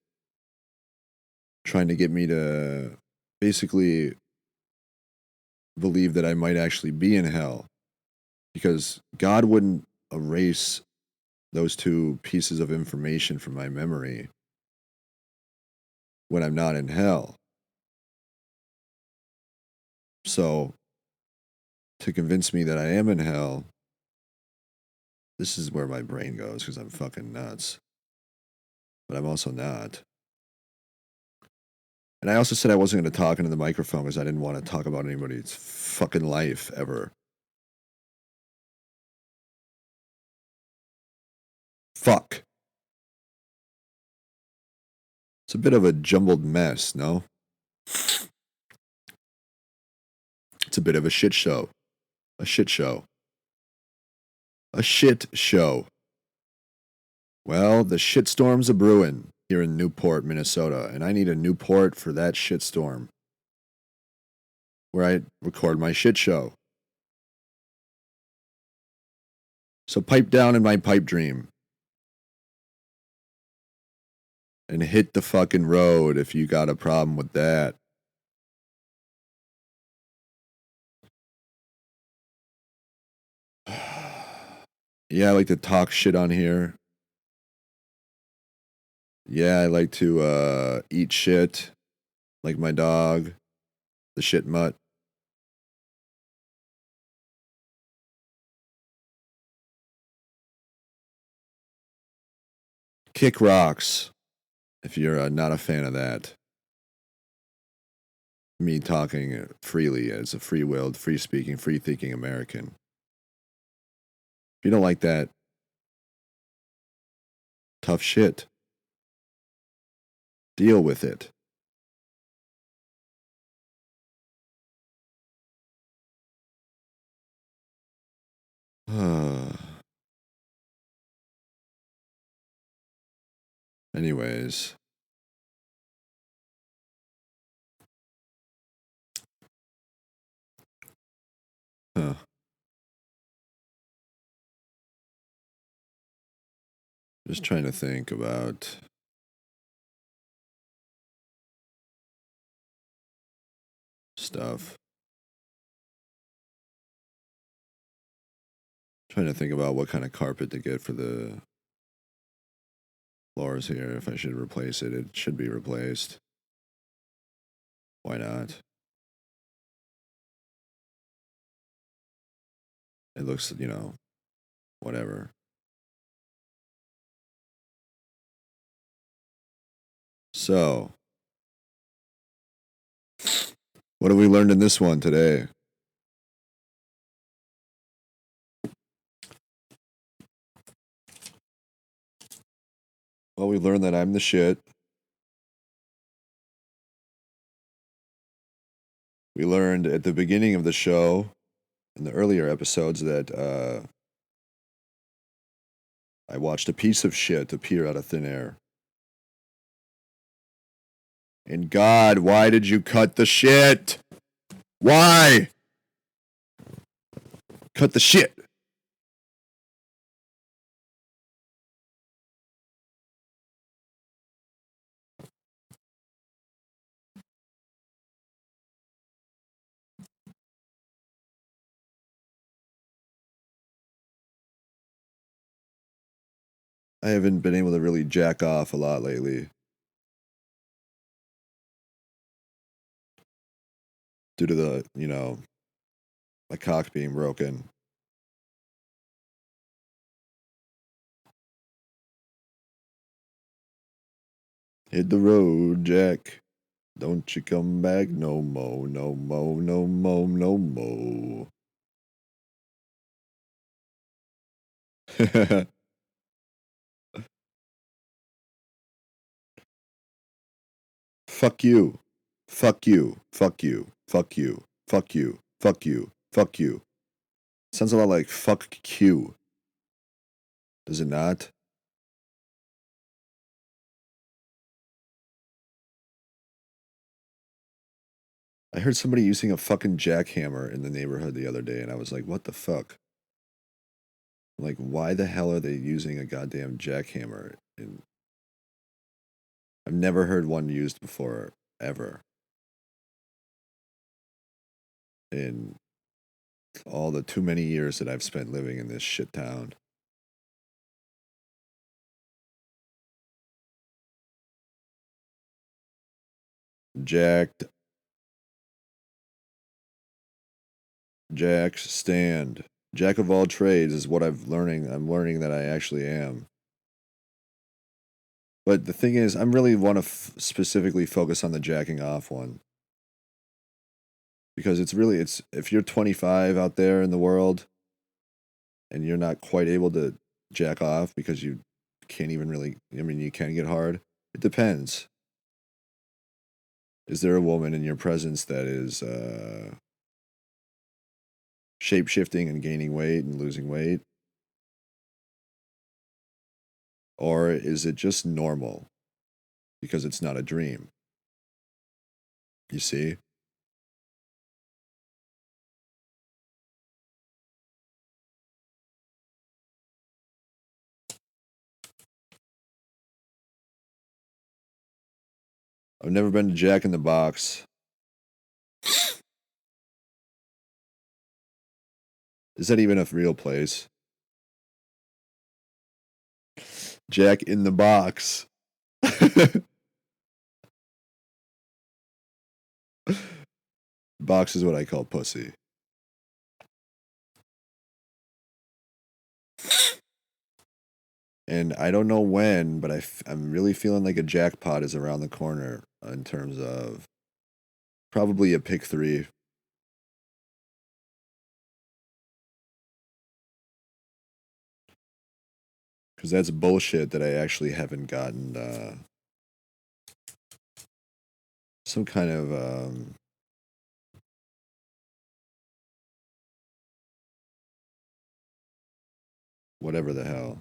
trying to get me to basically believe that I might actually be in hell because God wouldn't erase those 2 pieces of information from my memory when I'm not in hell. So, to convince me that I am in hell, this is where my brain goes because I'm fucking nuts. But I'm also not. And I also said I wasn't going to talk into the microphone because I didn't want to talk about anybody's fucking life ever. Fuck. It's a bit of a jumbled mess, no? It's a bit of a shit show. A shit show. A shit show. Well, the shitstorm's a brewing here in Newport, Minnesota, and I need a Newport for that shitstorm where I record my shit show. So pipe down in my pipe dream and hit the fucking road if you got a problem with that. Yeah, I like to talk shit on here. Yeah, I like to eat shit like my dog, the shit mutt. Kick rocks if you're not a fan of that. Me talking freely as a free-willed, free-speaking, free-thinking American. If you don't like that, tough shit. Deal with it. Anyways. Huh. Just trying to think about stuff. Trying to think about what kind of carpet to get for the floors here. If I should replace it, it should be replaced. Why not? It looks, whatever. So, what have we learned in this one today? Well, we learned that I'm the shit. We learned at the beginning of the show, in the earlier episodes, that I watched a piece of shit appear out of thin air. And God, why did you cut the shit? Why? Cut the shit. I haven't been able to really jack off a lot lately. Due to the, my cock being broken. Hit the road, Jack. Don't you come back no more, no more, no more, no more. Fuck you. Fuck you. Fuck you. Fuck you. Fuck you. Fuck you. Fuck you. Sounds a lot like fuck Q. Does it not? I heard somebody using a fucking jackhammer in the neighborhood the other day, and I was like, what the fuck? Like, why the hell are they using a goddamn jackhammer? And I've never heard one used before, ever. In all the too many years that I've spent living in this shit town. Jacked, Jack, stand. Jack of all trades is what I'm learning that I actually am. But the thing is, I really want to specifically focus on the jacking off one. Because it's if you're 25 out there in the world and you're not quite able to jack off because you can't even really, I mean, you can get hard. It depends. Is there a woman in your presence that is shape shifting and gaining weight and losing weight? Or is it just normal because it's not a dream? You see? I've never been to Jack in the Box. Is that even a real place? Jack in the Box. Box is what I call pussy. And I don't know when, but I'm really feeling like a jackpot is around the corner in terms of probably a pick three. Because that's bullshit that I actually haven't gotten some kind of whatever the hell.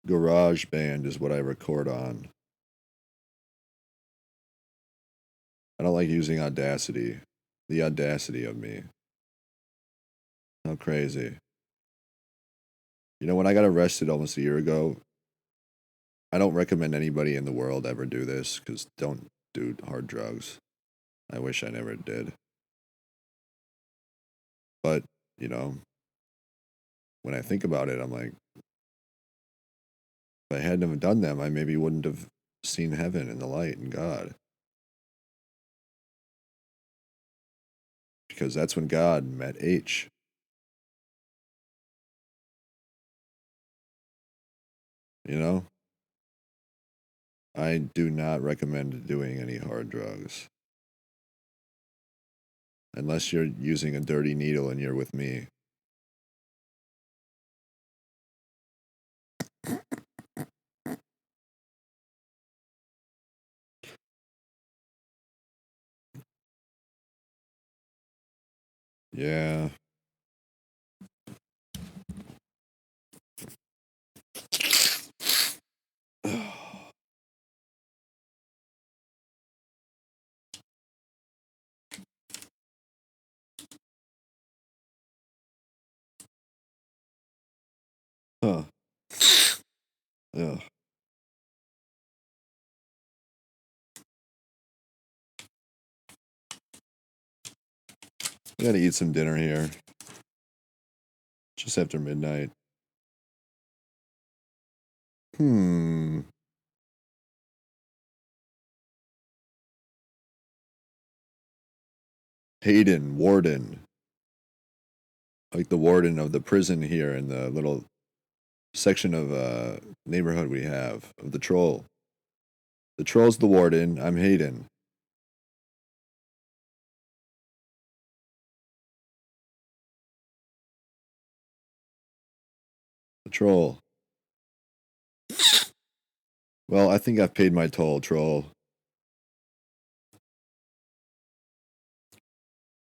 Garage Band is what I record on. I don't like using Audacity. The audacity of me. How crazy. You know, when I got arrested almost a year ago, I don't recommend anybody in the world ever do this because don't do hard drugs. I wish I never did. But, you know, when I think about it, I'm like, if I hadn't have done them, I maybe wouldn't have seen heaven and the light and God. Because that's when God met H. You know? I do not recommend doing any hard drugs. Unless you're using a dirty needle and you're with me. Yeah. Huh. Yeah. I gotta eat some dinner here. Just after midnight. Hmm. Hayden, warden. Like the warden of the prison here in the little section of neighborhood we have of the troll. The troll's the warden. I'm Hayden. The troll. Well, I think I've paid my toll, troll.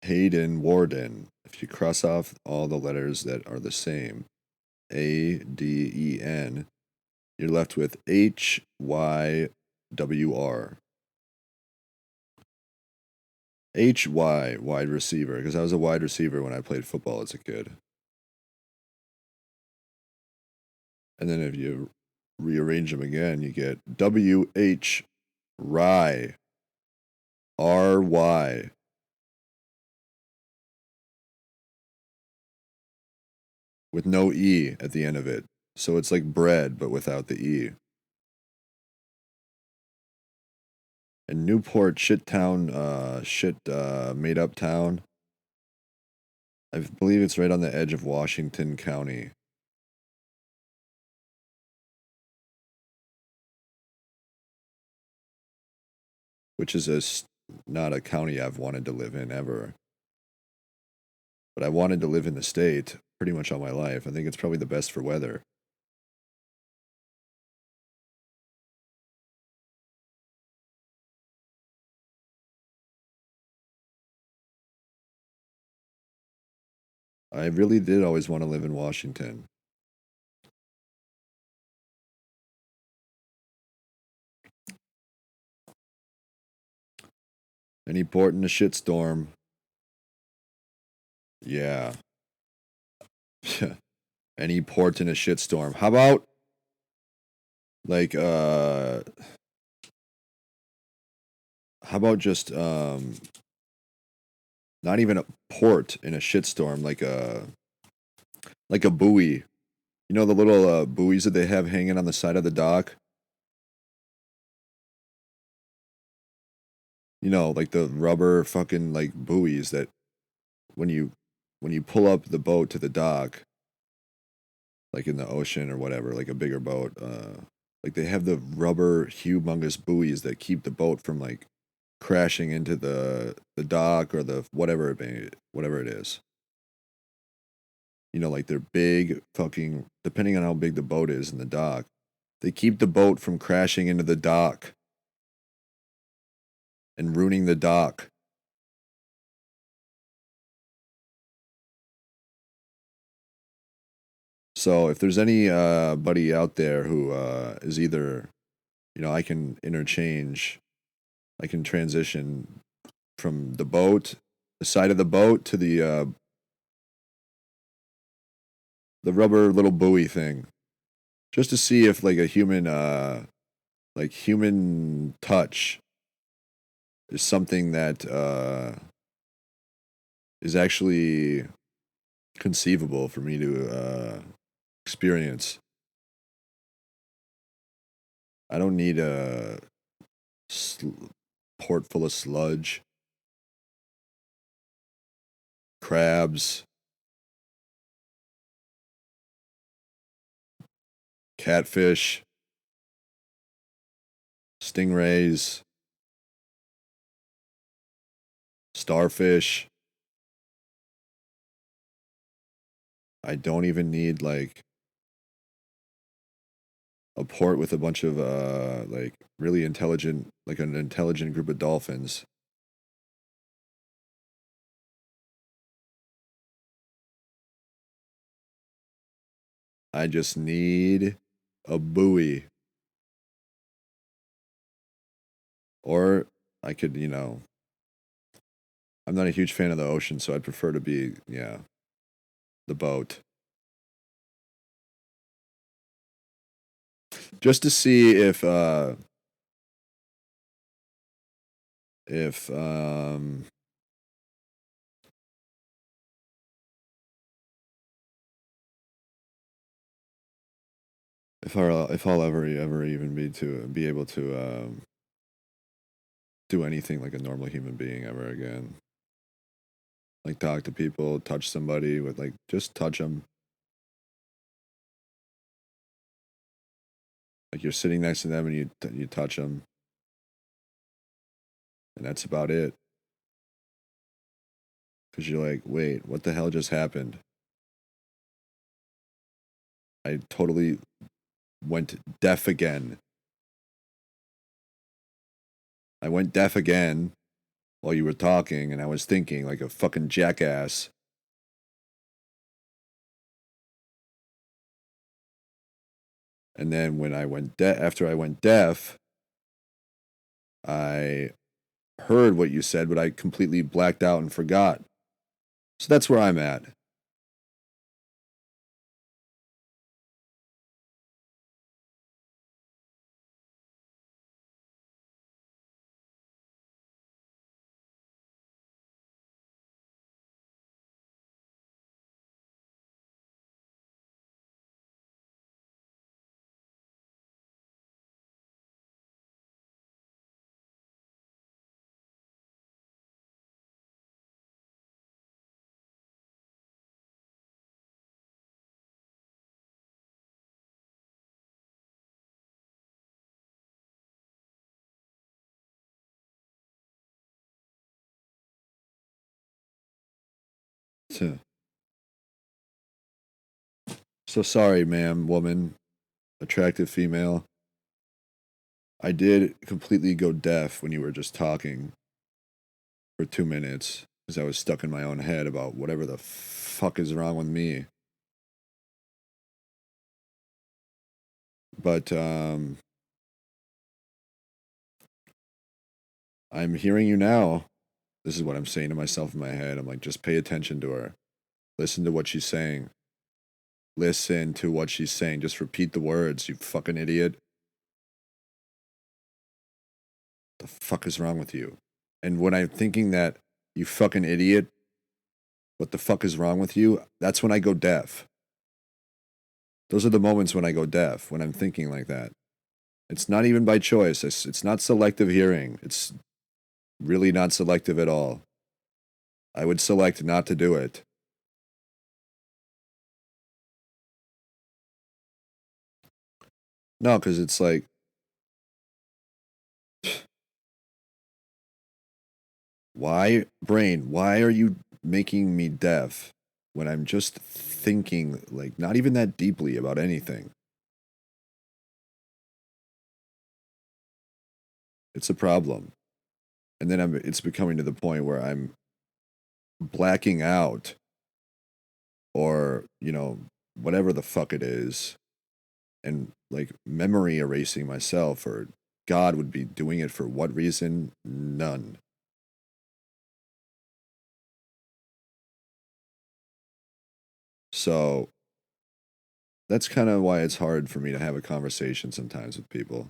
Hayden, warden. If you cross off all the letters that are the same, ADEN, you're left with HYWR. HY, wide receiver, because I was a wide receiver when I played football as a kid. And then if you rearrange them again, you get WH, Rye, RY. With no E at the end of it. So it's like bread, but without the E. And Newport, shit town, made up town. I believe it's right on the edge of Washington County. Which is not a county I've wanted to live in ever. But I wanted to live in the state pretty much all my life. I think it's probably the best for weather. I really did always want to live in Washington. Any port in a shitstorm. Yeah. Any port in a shitstorm. How about like how about just not even a port in a shitstorm, like a buoy. You know the little buoys that they have hanging on the side of the dock? You know, like the rubber fucking like buoys that when you when you pull up the boat to the dock, like in the ocean or whatever, like a bigger boat, like they have the rubber humongous buoys that keep the boat from like crashing into the dock or the whatever it is. You know, like they're big fucking depending on how big the boat is in the dock. They keep the boat from crashing into the dock and ruining the dock. So if there's any buddy out there who is either, you know, I can interchange, I can transition from the boat, the side of the boat to the rubber little buoy thing, just to see if like a human like human touch is something that is actually conceivable for me to experience. I don't need a port full of sludge, crabs, catfish, stingrays, starfish. I don't even need like a port with a bunch of like really intelligent, like an intelligent group of dolphins. I just need a buoy. Or I could, you know, I'm not a huge fan of the ocean, so I'd prefer to be, yeah, the boat. Just to see if if I'll ever even be able to do anything like a normal human being ever again. Like talk to people, touch somebody with like just touch them. Like you're sitting next to them and you touch them, and that's about it. Because you're like, wait, what the hell just happened? I totally went deaf again. I went deaf again while you were talking, and I was thinking like a fucking jackass. And then when I went after I went deaf, I heard what you said, but I completely blacked out and forgot. So that's where I'm at. So, so sorry, ma'am, woman, attractive female. I did completely go deaf when you were just talking for 2 minutes because I was stuck in my own head about whatever the fuck is wrong with me. But I'm hearing you now. This is what I'm saying to myself in my head. I'm like, just pay attention to her. Listen to what she's saying. Listen to what she's saying. Just repeat the words, you fucking idiot. The fuck is wrong with you? And when I'm thinking that, you fucking idiot, what the fuck is wrong with you? That's when I go deaf. Those are the moments when I go deaf, when I'm thinking like that. It's not even by choice. It's not selective hearing. It's really not selective at all. I would select not to do it. No, because it's like, why, brain, why are you making me deaf when I'm just thinking, like, not even that deeply about anything? It's a problem. And then it's becoming to the point where I'm blacking out or, whatever the fuck it is, and like memory erasing myself, or God would be doing it for what reason? None. So that's kind of why it's hard for me to have a conversation sometimes with people.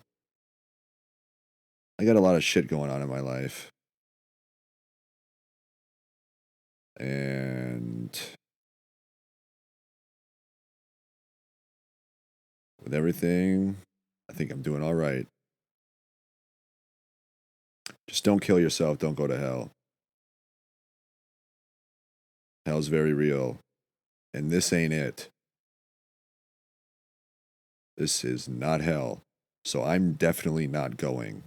I got a lot of shit going on in my life. And with everything, I think I'm doing all right. Just don't kill yourself. Don't go to hell. Hell's very real. And this ain't it. This is not hell. So I'm definitely not going.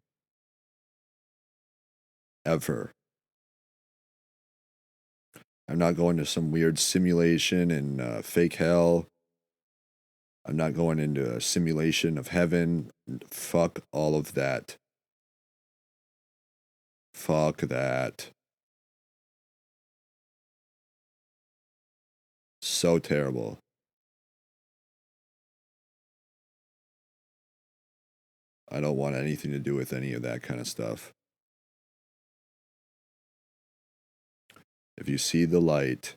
Ever. I'm not going to some weird simulation and fake hell. I'm not going into a simulation of heaven. Fuck all of that. Fuck that. So terrible. I don't want anything to do with any of that kind of stuff. If you see the light,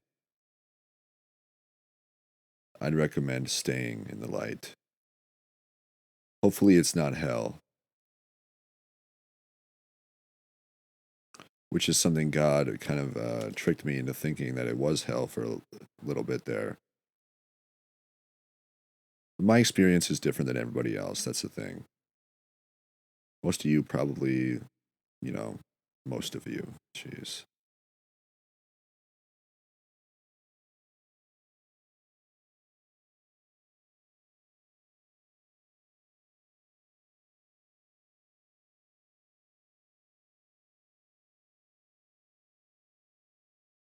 I'd recommend staying in the light. Hopefully, it's not hell, which is something God kind of tricked me into thinking that it was hell for a little bit there. my experience is different than everybody else. That's the thing. Most of you probably, you know, most of you. Jeez.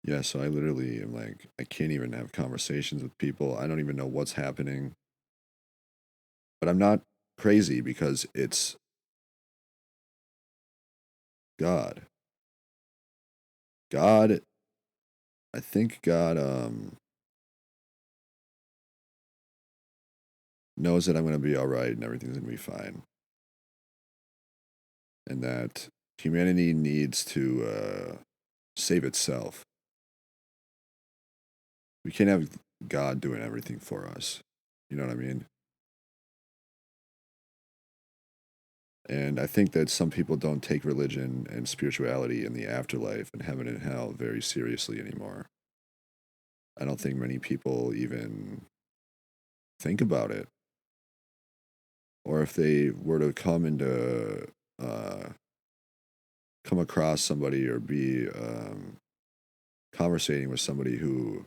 Yeah, so I literally am like, I can't even have conversations with people. I don't even know what's happening. But I'm not crazy because it's God. God, I think God knows that I'm going to be all right and everything's going to be fine. And that humanity needs to save itself. We can't have God doing everything for us. You know what I mean? And I think that some people don't take religion and spirituality and the afterlife and heaven and hell very seriously anymore. I don't think many people even think about it. Or if they were to uh, come across somebody or be conversating with somebody who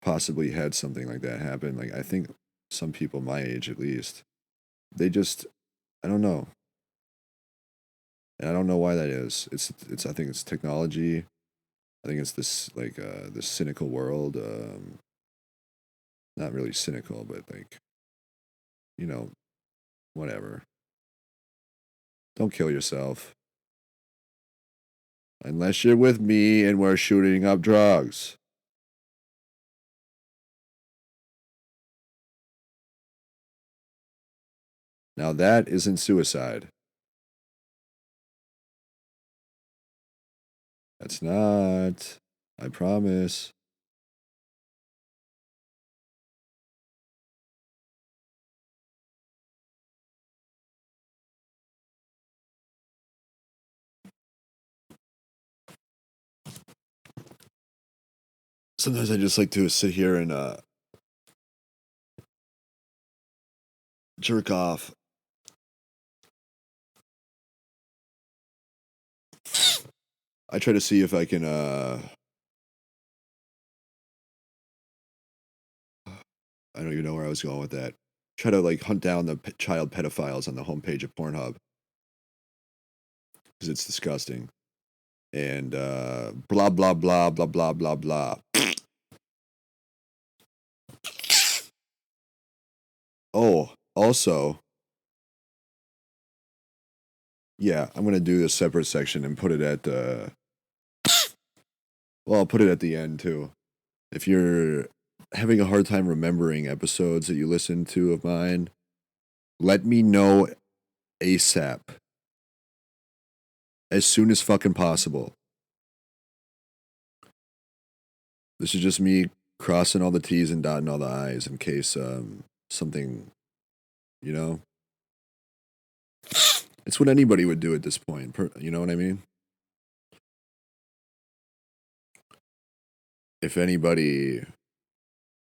possibly had something like that happen, like I think some people my age at least, they just, I don't know. And I don't know why that is. It's I think it's technology. I think it's this cynical world. Not really cynical, but like, you know, whatever. Don't kill yourself unless you're with me and we're shooting up drugs. Now that isn't suicide. That's not. I promise. Sometimes I just like to sit here and jerk off. I try to see if I can I don't even know where I was going with that. Try to like hunt down the child pedophiles on the homepage of Pornhub because it's disgusting. And blah blah blah blah blah blah blah. Oh, also, yeah, I'm gonna do a separate section and put it at well, I'll put it at the end too. If you're having a hard time remembering episodes that you listen to of mine, let me know ASAP. As soon as fucking possible. This is just me crossing all the T's and dotting all the I's in case something, you know? It's what anybody would do at this point. You know what I mean? If anybody,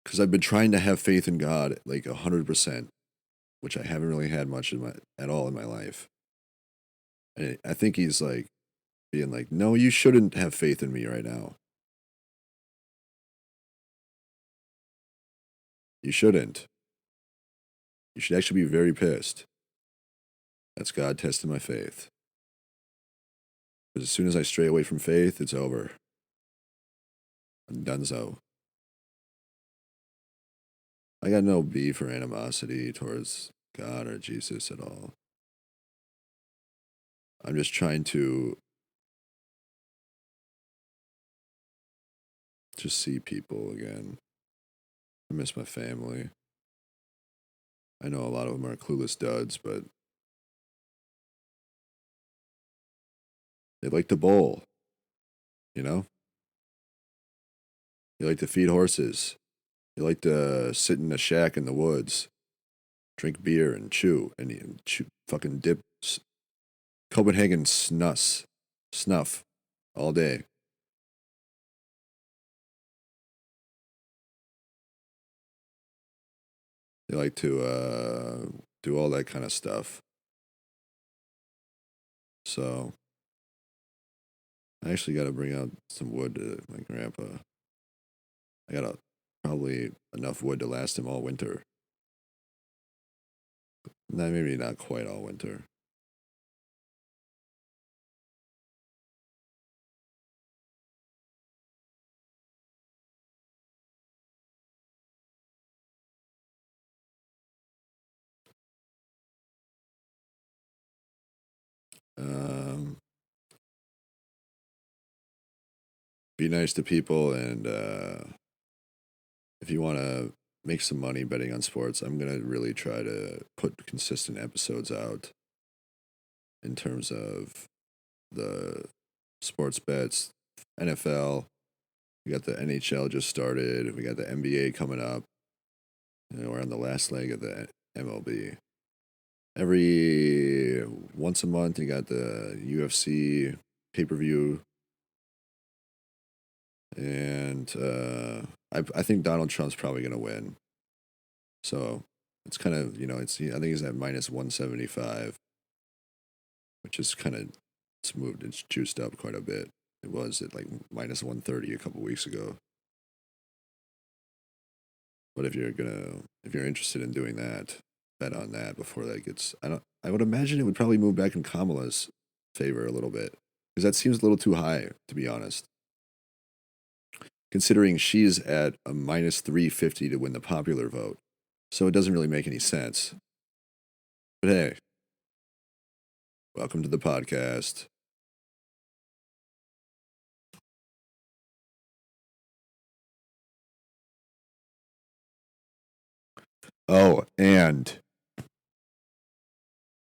because I've been trying to have faith in God like 100%, which I haven't really had much at all in my life. And I think he's like being like, no, you shouldn't have faith in me right now. You shouldn't. You should actually be very pissed. That's God testing my faith. Because as soon as I stray away from faith, it's over. I'm donezo. I got no beef or animosity towards God or Jesus at all. I'm just trying to just see people again. I miss my family. I know a lot of them are clueless duds, but they like to bowl, you know? They like to feed horses. They like to sit in a shack in the woods, drink beer and chew, fucking dip Copenhagen snuff all day. They like to do all that kind of stuff. So I actually got to bring out some wood to my grandpa. I got probably enough wood to last him all winter. Nah, maybe not quite all winter. Um, be nice to people, and if you want to make some money betting on sports, I'm gonna really try to put consistent episodes out in terms of the sports bets, NFL. We got the NHL just started. We got the NBA coming up. We're on the last leg of the MLB. Every once a month, you got the UFC pay per view, and I think Donald Trump's probably gonna win. So it's kind of I think he's at minus 175, which is kind of it's juiced up quite a bit. It was at like minus 130 a couple weeks ago. But if you're interested in doing that, bet on that before that gets. I would imagine it would probably move back in Kamala's favor a little bit because that seems a little too high, to be honest. Considering she's at a minus 350 to win the popular vote, so it doesn't really make any sense. But hey, welcome to the podcast. Oh, and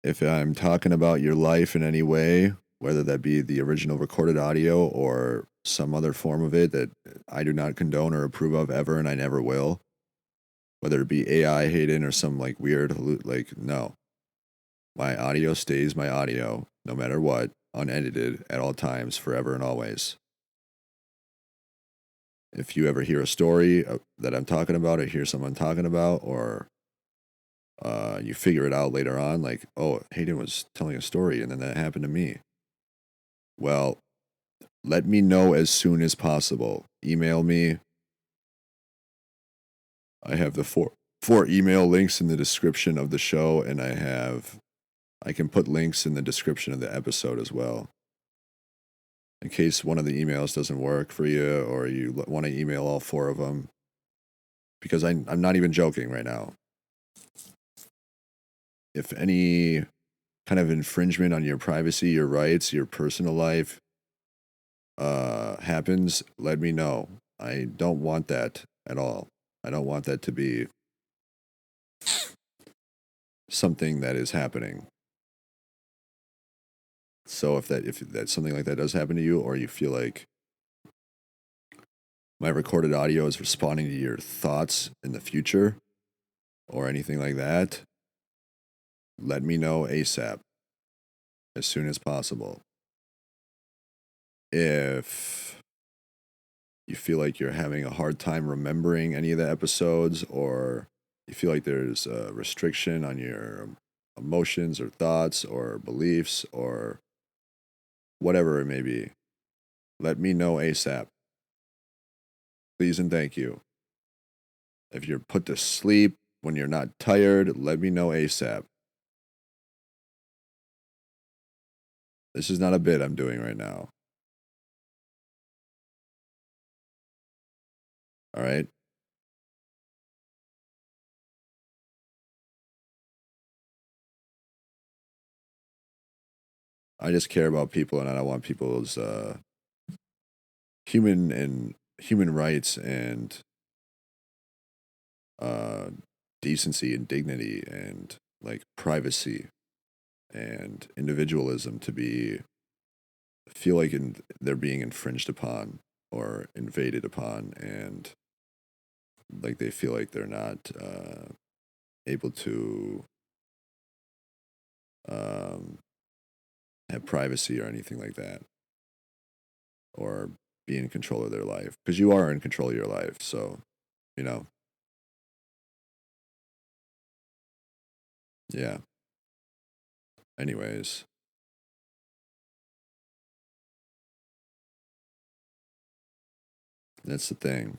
if I'm talking about your life in any way, whether that be the original recorded audio or some other form of it that I do not condone or approve of ever, and I never will, whether it be AI Hayden or some like weird, no. My audio stays my audio, no matter what, unedited at all times, forever and always. If you ever hear a story that I'm talking about, or hear someone talking about, or you figure it out later on, like, oh, Hayden was telling a story and then that happened to me. Well, let me know as soon as possible. Email me. I have the four email links in the description of the show, and I can put links in the description of the episode as well. In case one of the emails doesn't work for you, or you want to email all four of them, because I'm not even joking right now. If any kind of infringement on your privacy, your rights, your personal life happens, let me know. I don't want that at all. I don't want that to be something that is happening. So if that something like that does happen to you, or you feel like my recorded audio is responding to your thoughts in the future, or anything like that, let me know ASAP, as soon as possible. If you feel like you're having a hard time remembering any of the episodes, or you feel like there's a restriction on your emotions or thoughts or beliefs or whatever it may be, let me know ASAP. Please and thank you. If you're put to sleep when you're not tired, let me know ASAP. This is not a bit I'm doing right now. All right? I just care about people, and I don't want people's human rights and uh, decency and dignity and like privacy and individualism to be feel like they're being infringed upon or invaded upon, and like they feel like they're not able to um, have privacy or anything like that, or be in control of their life, because you are in control of your life. So you know Yeah. Anyways. That's the thing.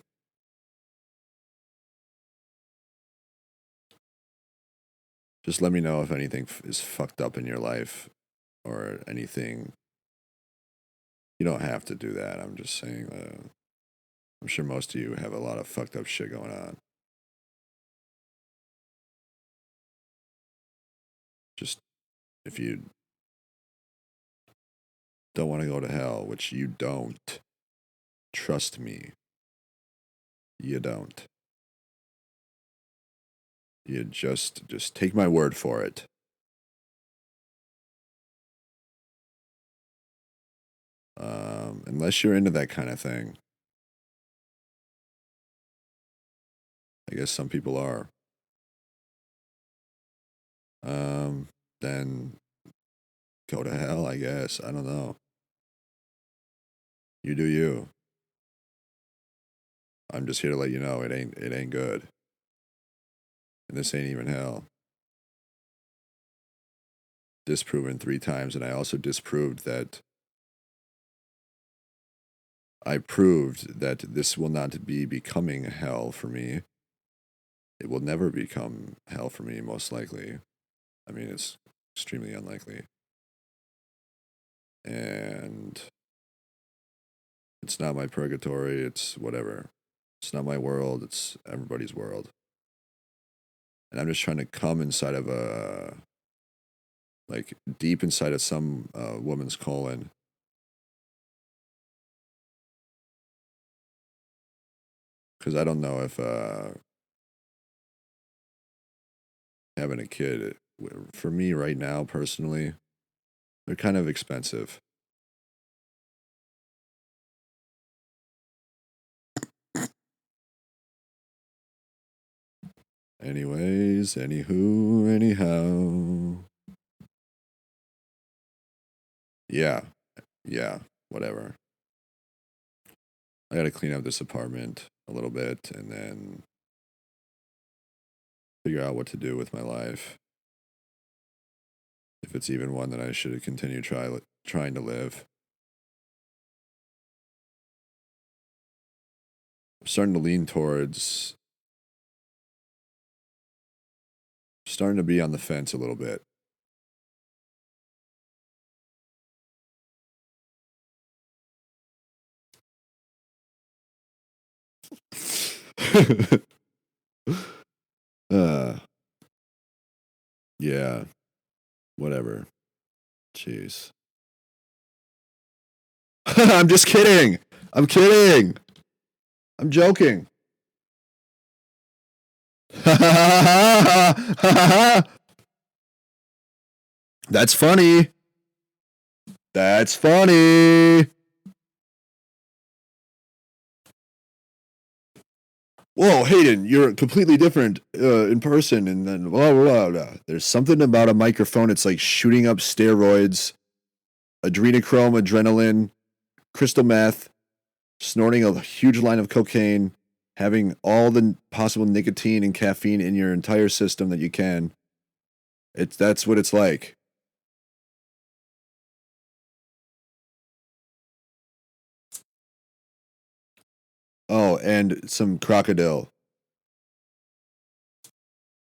Just let me know if anything is fucked up in your life or anything. You don't have to do that. I'm just saying. I'm sure most of you have a lot of fucked up shit going on. Just if you don't want to go to hell, which you don't, trust me, you don't. You just take my word for it. Unless you're into that kind of thing. I guess some people are. Then go to hell, I guess. I don't know. You do you. I'm just here to let you know it ain't good. And this ain't even hell. Disproven 3 times, and I also disproved that I proved that this will not be becoming hell for me. It will never become hell for me, most likely. I mean, it's extremely unlikely. And it's not my purgatory, it's whatever. It's not my world, it's everybody's world. And I'm just trying to come inside of like deep inside of some woman's colon. Because I don't know if having a kid, for me right now, personally, they're kind of expensive. Anyways, anywho, anyhow. Yeah, yeah, whatever. I gotta clean up this apartment a little bit and then figure out what to do with my life. If it's even one that I should continue trying to live. I'm starting to lean towards starting to be on the fence a little bit. uh, yeah, whatever. Jeez. I'm just kidding. I'm kidding. I'm joking. That's funny. That's funny. Whoa, Hayden, you're completely different in person, and then blah, blah, blah. There's something about a microphone. It's like shooting up steroids, adrenochrome, adrenaline, crystal meth, snorting a huge line of cocaine, having all the possible nicotine and caffeine in your entire system that you can. That's what it's like. Oh, and some crocodile.